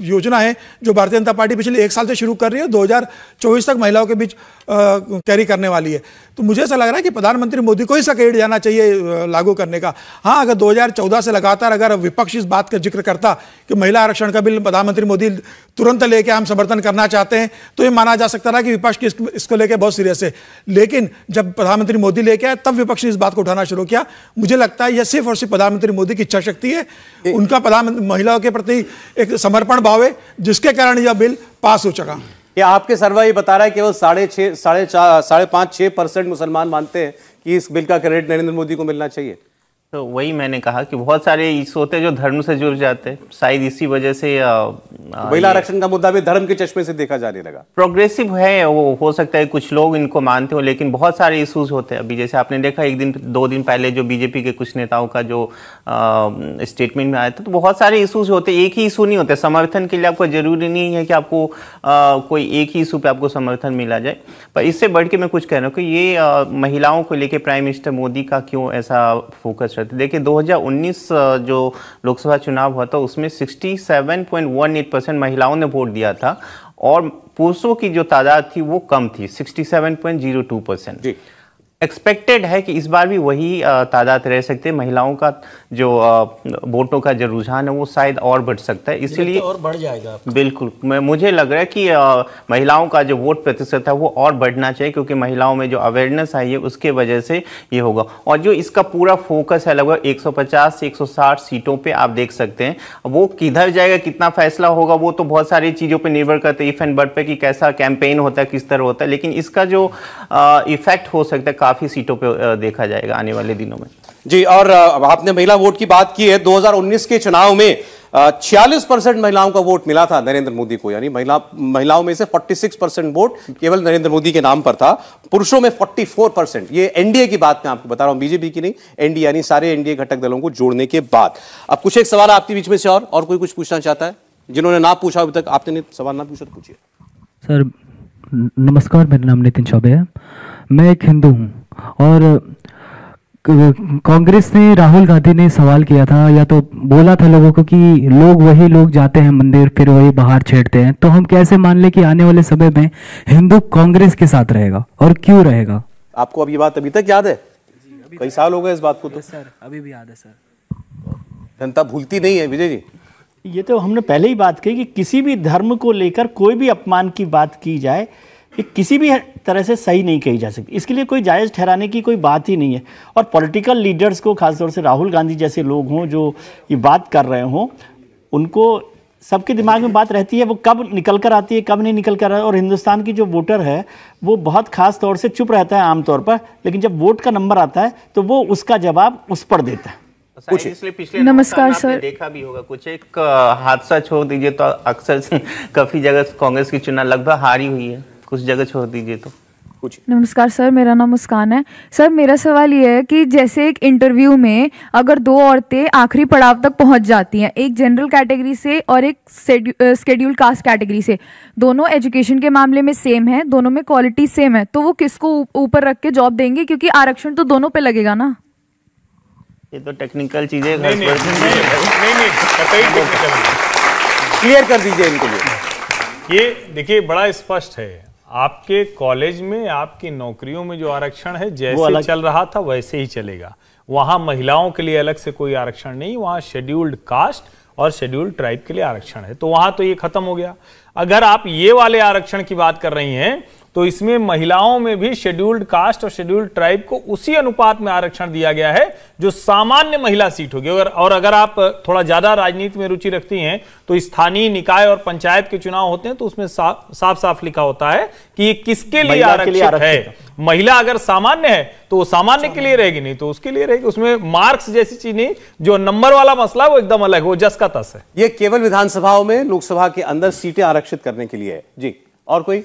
योजना है जो भारतीय जनता पार्टी पिछले 1 साल से शुरू कर रही है, 2024 तक महिलाओं के बीच कैरी करने वाली है। तो मुझे ऐसा लग रहा है कि प्रधानमंत्री मोदी को ही इसका क्रेडिट जाना चाहिए लागू करने का। हाँ, अगर 2014 से लगातार अगर विपक्ष इस बात का जिक्र करता कि महिला आरक्षण का बिल प्रधानमंत्री मोदी तुरंत लेके हम समर्थन करना चाहते हैं तो ये माना जा सकता था कि विपक्ष इसको लेकर बहुत सीरियस है। लेकिन जब प्रधानमंत्री मोदी लेके आए तब विपक्ष ने इस बात को उठाना शुरू किया। मुझे लगता है यह सिर्फ और सिर्फ प्रधानमंत्री मोदी की इच्छा शक्ति है, उनका प्रधानमंत्री महिलाओं के प्रति एक समर्पण भाव है जिसके कारण यह बिल पास हो सका। ये आपके सर्वे बता रहा है केवल 5.5-6% मुसलमान मानते हैं कि इस बिल का क्रेडिट नरेंद्र मोदी को मिलना चाहिए। तो वही मैंने कहा कि बहुत सारे इश्यू होते हैं जो धर्म से जुड़ जाते हैं, शायद इसी वजह से महिला आरक्षण का मुद्दा भी धर्म के चश्मे से देखा जाने लगा। प्रोग्रेसिव है वो, हो सकता है कुछ लोग इनको मानते हो, लेकिन बहुत सारे इश्यूज होते हैं। अभी जैसे आपने देखा 1-2 दिन पहले जो बीजेपी के कुछ नेताओं का जो स्टेटमेंट में आया था, तो बहुत सारे इश्यूज होते हैं, एक ही इशू नहीं होते। समर्थन के लिए आपको जरूरी नहीं है कि आपको कोई एक ही इशू पे आपको समर्थन मिला जाए। पर इससे बढ़ के मैं कुछ कह रहा हूँ कि ये महिलाओं को लेकर प्राइम मिनिस्टर मोदी का क्यों ऐसा फोकस रहता है। देखिए 2019 जो लोकसभा चुनाव हुआ था उसमें 67.18% महिलाओं ने वोट दिया था और पुरुषों की जो तादाद थी वो कम थी, 67.02%। एक्सपेक्टेड है कि इस बार भी वही तादाद रह सकते हैं। महिलाओं का जो वोटों का जो रुझान है वो शायद और बढ़ सकता है, इसलिए और बढ़ जाएगा। बिल्कुल, मुझे लग रहा है कि महिलाओं का जो वोट प्रतिशत है वो और बढ़ना चाहिए, क्योंकि महिलाओं में जो अवेयरनेस आई है उसके वजह से ये होगा। और जो इसका पूरा फोकस है लगभग 150 से 160 सीटों पे आप देख सकते हैं। वो किधर जाएगा, कितना फैसला होगा, वो तो बहुत सारी चीज़ों पर निर्भर करता है, इफ एंड बट पे कि कैसा कैंपेन होता है, किस तरह होता है। लेकिन इसका जो इफेक्ट हो सकता है काफी सीटों पे देखा जाएगा आने वाले दिनों में। जी, और आपने महिला वोट की बात की है। 2019 के चुनाव में 46% महिलाओं का वोट मिला था नरेंद्र मोदी को, यानी महिलाओं में से 46% वोट केवल नरेंद्र मोदी के नाम पर था, पुरुषों में 44%। ये एनडीए की बात मैं आपको बता रहा हूं, बीजेपी की नहीं, एनडीए यानी सारे एनडीए घटक दलों को जोड़ने के बाद। अब कुछ एक सवाल आपके बीच में से और कोई कुछ पूछना चाहता है? जिन्होंने ना पूछा अभी तक, आपने सवाल ना पूछा तो पूछिए। सर नमस्कार, मेरा नाम नितिन चौबे है, मैं एक हिंदू हूँ और कांग्रेस ने, राहुल गांधी ने सवाल किया था या तो बोला था लोगों को कि वही लोग जाते हैं मंदिर फिर वही बाहर छेड़ते हैं, तो हम कैसे मान ले कि आने वाले समय में हिंदू कांग्रेस के साथ रहेगा और क्यों रहेगा? आपको अब ये बात अभी तक याद है? कई साल हो गए इस बात को तो। सर अभी भी याद है सर, जनता भूलती नहीं है। विजय जी, ये तो हमने पहले ही बात कही कि किसी भी धर्म को लेकर कोई भी अपमान की बात की जाए, ये किसी भी तरह से सही नहीं कही जा सकती, इसके लिए कोई जायज़ ठहराने की कोई बात ही नहीं है। और पॉलिटिकल लीडर्स को, खासतौर से राहुल गांधी जैसे लोग हों जो ये बात कर रहे हों, उनको सबके दिमाग में बात रहती है, वो कब निकल कर आती है कब नहीं निकल कर। और हिंदुस्तान की जो वोटर है वो बहुत खास तौर से चुप रहता है आमतौर पर, लेकिन जब वोट का नंबर आता है तो वो उसका जवाब उस पर देता है। कुछ इसलिए पिछले नमस्कार सर, देखा भी होगा, कुछ एक हादसा छोड़ दीजिए तो अक्सर काफी जगह कांग्रेस की चुनाव लगभग हारी हुई है, कुछ जगह छोड़ दीजिए तो कुछ। नमस्कार सर, मेरा नाम मुस्कान है। सर मेरा सवाल ये है कि जैसे एक इंटरव्यू में अगर दो औरतें आखिरी पड़ाव तक पहुंच जाती हैं, एक जनरल कैटेगरी से और एक शेड्यूल्ड कास्ट कैटेगरी से, दोनों एजुकेशन के मामले में सेम है, दोनों में क्वालिटी सेम है, तो वो किसको ऊपर रख के जॉब देंगे? क्योंकि आरक्षण तो दोनों पे लगेगा ना। ये तो टेक्निकल चीजें, क्लियर कर दीजिए इनको। ये देखिए बड़ा स्पष्ट है, आपके कॉलेज में आपकी नौकरियों में जो आरक्षण है जैसे चल रहा था वैसे ही चलेगा। वहां महिलाओं के लिए अलग से कोई आरक्षण नहीं, वहां शेड्यूल्ड कास्ट और शेड्यूल्ड ट्राइब के लिए आरक्षण है, तो वहां तो ये खत्म हो गया। अगर आप ये वाले आरक्षण की बात कर रही हैं तो इसमें महिलाओं में भी शेड्यूल्ड कास्ट और शेड्यूल्ड ट्राइब को उसी अनुपात में आरक्षण दिया गया है जो सामान्य महिला सीट होगी। और अगर आप थोड़ा ज्यादा राजनीति में रुचि रखती हैं तो स्थानीय निकाय और पंचायत के चुनाव होते हैं तो उसमें साफ साफ लिखा होता है कि ये किसके लिए आरक्षित है। महिला अगर सामान्य है तो वो सामान्य के लिए रहेगी, नहीं तो उसके लिए रहेगी। उसमें मार्क्स जैसी चीज नहीं, जो नंबर वाला मसला वो एकदम अलग, वो जस का तस है। ये केवल विधानसभाओं में, लोकसभा के अंदर सीटें आरक्षित करने के लिए है। जी, और कोई?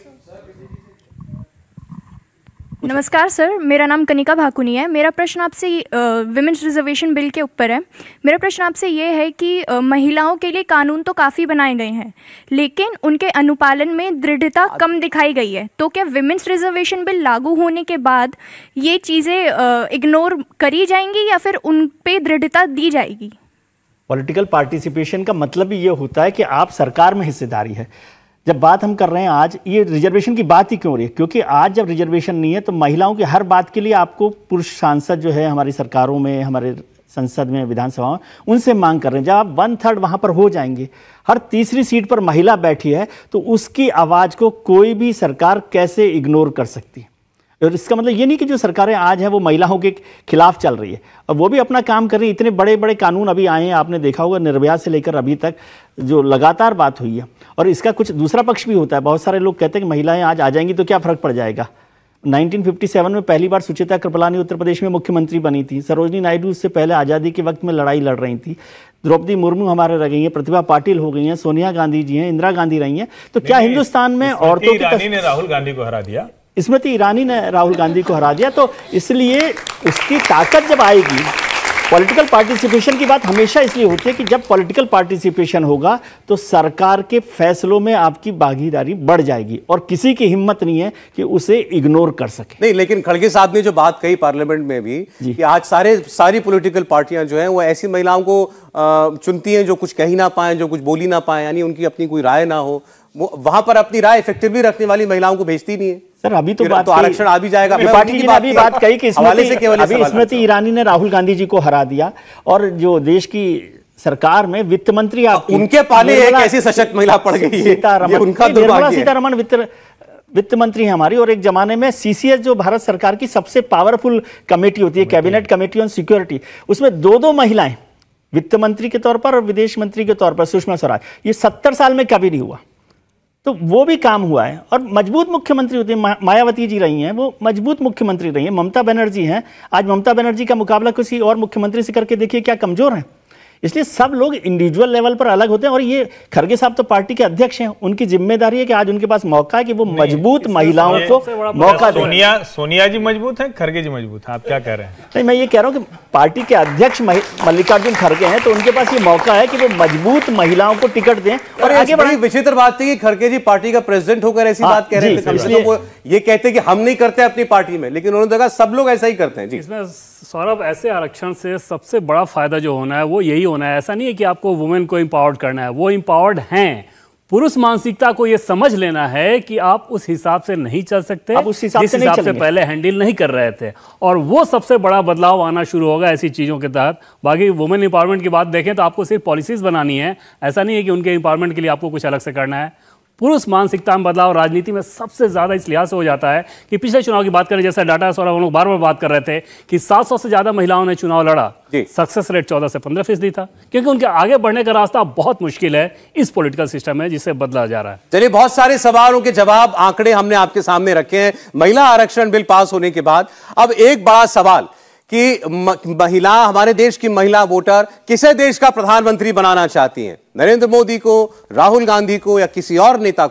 नमस्कार सर, मेरा नाम कनिका भाकुनी है। मेरा प्रश्न आपसे विमेंस रिजर्वेशन बिल के ऊपर है। मेरा प्रश्न आपसे ये है कि महिलाओं के लिए कानून तो काफ़ी बनाए गए हैं, लेकिन उनके अनुपालन में दृढ़ता कम दिखाई गई है। तो क्या विमेंस रिजर्वेशन बिल लागू होने के बाद ये चीज़ें इग्नोर करी जाएंगी या फिर उन पे दृढ़ता दी जाएगी? पॉलिटिकल पार्टिसिपेशन का मतलब ही ये होता है कि आप सरकार में हिस्सेदारी है। जब बात हम कर रहे हैं आज, ये रिजर्वेशन की बात ही क्यों हो रही है? क्योंकि आज जब रिजर्वेशन नहीं है तो महिलाओं की हर बात के लिए आपको पुरुष सांसद जो है हमारी सरकारों में, हमारे संसद में, विधानसभा में, उनसे मांग कर रहे हैं। जब आप 1/3 वहाँ पर हो जाएंगे, हर तीसरी सीट पर महिला बैठी है, तो उसकी आवाज़ को कोई भी सरकार कैसे इग्नोर कर सकती है? और इसका मतलब ये नहीं कि जो सरकारें आज हैं वो महिलाओं के खिलाफ चल रही है, और वो भी अपना काम कर रही है। इतने बड़े बड़े कानून अभी आए हैं, आपने देखा होगा, निर्भया से लेकर अभी तक जो लगातार बात हुई है। और इसका कुछ दूसरा पक्ष भी होता है। बहुत सारे लोग कहते हैं कि महिलाएं आज आ जाएंगी तो क्या फ़र्क पड़ जाएगा। 1957 में पहली बार सुचिता कृपलानी उत्तर प्रदेश में मुख्यमंत्री बनी थी। सरोजनी नायडू उससे पहले आज़ादी के वक्त में लड़ाई लड़ रही थी। द्रौपदी मुर्मू हमारे रह गई हैं, प्रतिभा पाटिल हो गई हैं, सोनिया गांधी जी हैं, इंदिरा गांधी रही हैं। तो क्या हिंदुस्तान में औरतों की ने राहुल गांधी को हरा दिया, स्मृति ईरानी ने राहुल गांधी को हरा दिया। तो इसलिए उसकी ताकत जब आएगी, पॉलिटिकल पार्टिसिपेशन की बात हमेशा इसलिए होती है कि जब पॉलिटिकल पार्टिसिपेशन होगा तो सरकार के फैसलों में आपकी भागीदारी बढ़ जाएगी, और किसी की हिम्मत नहीं है कि उसे इग्नोर कर सके। नहीं, लेकिन खड़गे साहब ने जो बात कही पार्लियामेंट में भी कि आज सारी पॉलिटिकल पार्टियां जो हैं वो ऐसी महिलाओं को चुनती हैं जो कुछ कह ही ना पाए, जो कुछ बोली ना पाए, यानी उनकी अपनी कोई राय ना हो, वो वहां पर अपनी राय इफेक्टिवली रखने वाली महिलाओं को भेजती नहीं है। सर अभी तो बात, तो आरक्षण आ भी जाएगा। पाटिल जी ने अभी बात कही कि स्मृति ईरानी ने राहुल गांधी जी को हरा दिया, और जो देश की सरकार में वित्त मंत्री उनके पाले एक ऐसी सशक्त महिला पड़ गई है, निर्मला सीतारमण वित्त मंत्री है हमारी। और एक जमाने में सीसीएस जो भारत सरकार की सबसे पावरफुल कमेटी होती है, कैबिनेट कमेटी ऑन सिक्योरिटी, उसमें 2 महिलाएं वित्त मंत्री के तौर पर और विदेश मंत्री के तौर पर, सुषमा स्वराज। ये 70 साल में कभी नहीं हुआ। तो वो भी काम हुआ है। और मजबूत मुख्यमंत्री होती है, मायावती जी रही हैं, वो मजबूत मुख्यमंत्री रही हैं। ममता बनर्जी हैं, आज ममता बनर्जी का मुकाबला किसी और मुख्यमंत्री से करके देखिए क्या कमजोर है। इसलिए सब लोग इंडिविजुअल लेवल पर अलग होते हैं। और ये खरगे साहब तो पार्टी के अध्यक्ष हैं, उनकी जिम्मेदारी है कि आज उनके पास मौका है कि वो मजबूत महिलाओं को मौका दें। सोनिया जी मजबूत है, खरगे जी मजबूत है, आप क्या कह रहे हैं? नहीं, मैं ये कह रहा हूँ कि पार्टी के अध्यक्ष मल्लिकार्जुन खड़गे हैं, तो उनके पास ये मौका है कि वो मजबूत महिलाओं को टिकट दें और आगे बढ़ें। विचित्र बात थी कि खड़गे जी पार्टी का प्रेसिडेंट होकर ऐसी बात कह रहे थे। कम से कम वो ये कहते कि हम नहीं करते अपनी पार्टी में, लेकिन उन्होंने कहा सब लोग ऐसा ही करते हैं। जी, इसमें सौरभ, ऐसे आरक्षण से सबसे बड़ा फायदा जो होना है वो यही होना है। ऐसा नहीं है कि आपको वुमेन को एम्पावर्ड करना है, वो एम्पावर्ड हैं। पुरुष मानसिकता को ये समझ लेना है कि आप उस हिसाब से नहीं चल सकते, उस हिसाब जिस हिसाब से पहले हैंडल नहीं कर रहे थे, और वो सबसे बड़ा बदलाव आना शुरू होगा ऐसी चीज़ों के तहत। बाकी वुमेन एम्पावरमेंट की बात देखें तो आपको सिर्फ पॉलिसीज बनानी है, ऐसा नहीं है कि उनके एम्पावरमेंट के लिए आपको कुछ अलग से करना है। पुरुष मानसिकता में बदलाव राजनीति में सबसे ज्यादा इस लिहाज से हो जाता है कि पिछले चुनाव की बात करें, जैसा डाटा सौरभ हम लोग बार बार बात कर रहे थे कि 700 से ज्यादा महिलाओं ने चुनाव लड़ा, सक्सेस रेट 14 से 15% था, क्योंकि उनके आगे बढ़ने का रास्ता बहुत मुश्किल है इस पॉलिटिकल सिस्टम में जिसे बदला जा रहा है। चलिए, बहुत सारे सवालों के जवाब, आंकड़े हमने आपके सामने रखे हैं महिला आरक्षण बिल पास होने के बाद। अब एक बड़ा सवाल कि महिला, हमारे देश की महिला वोटर किसे देश का प्रधानमंत्री बनाना चाहती हैं, नरेंद्र मोदी को, राहुल गांधी को, या किसी और नेता को?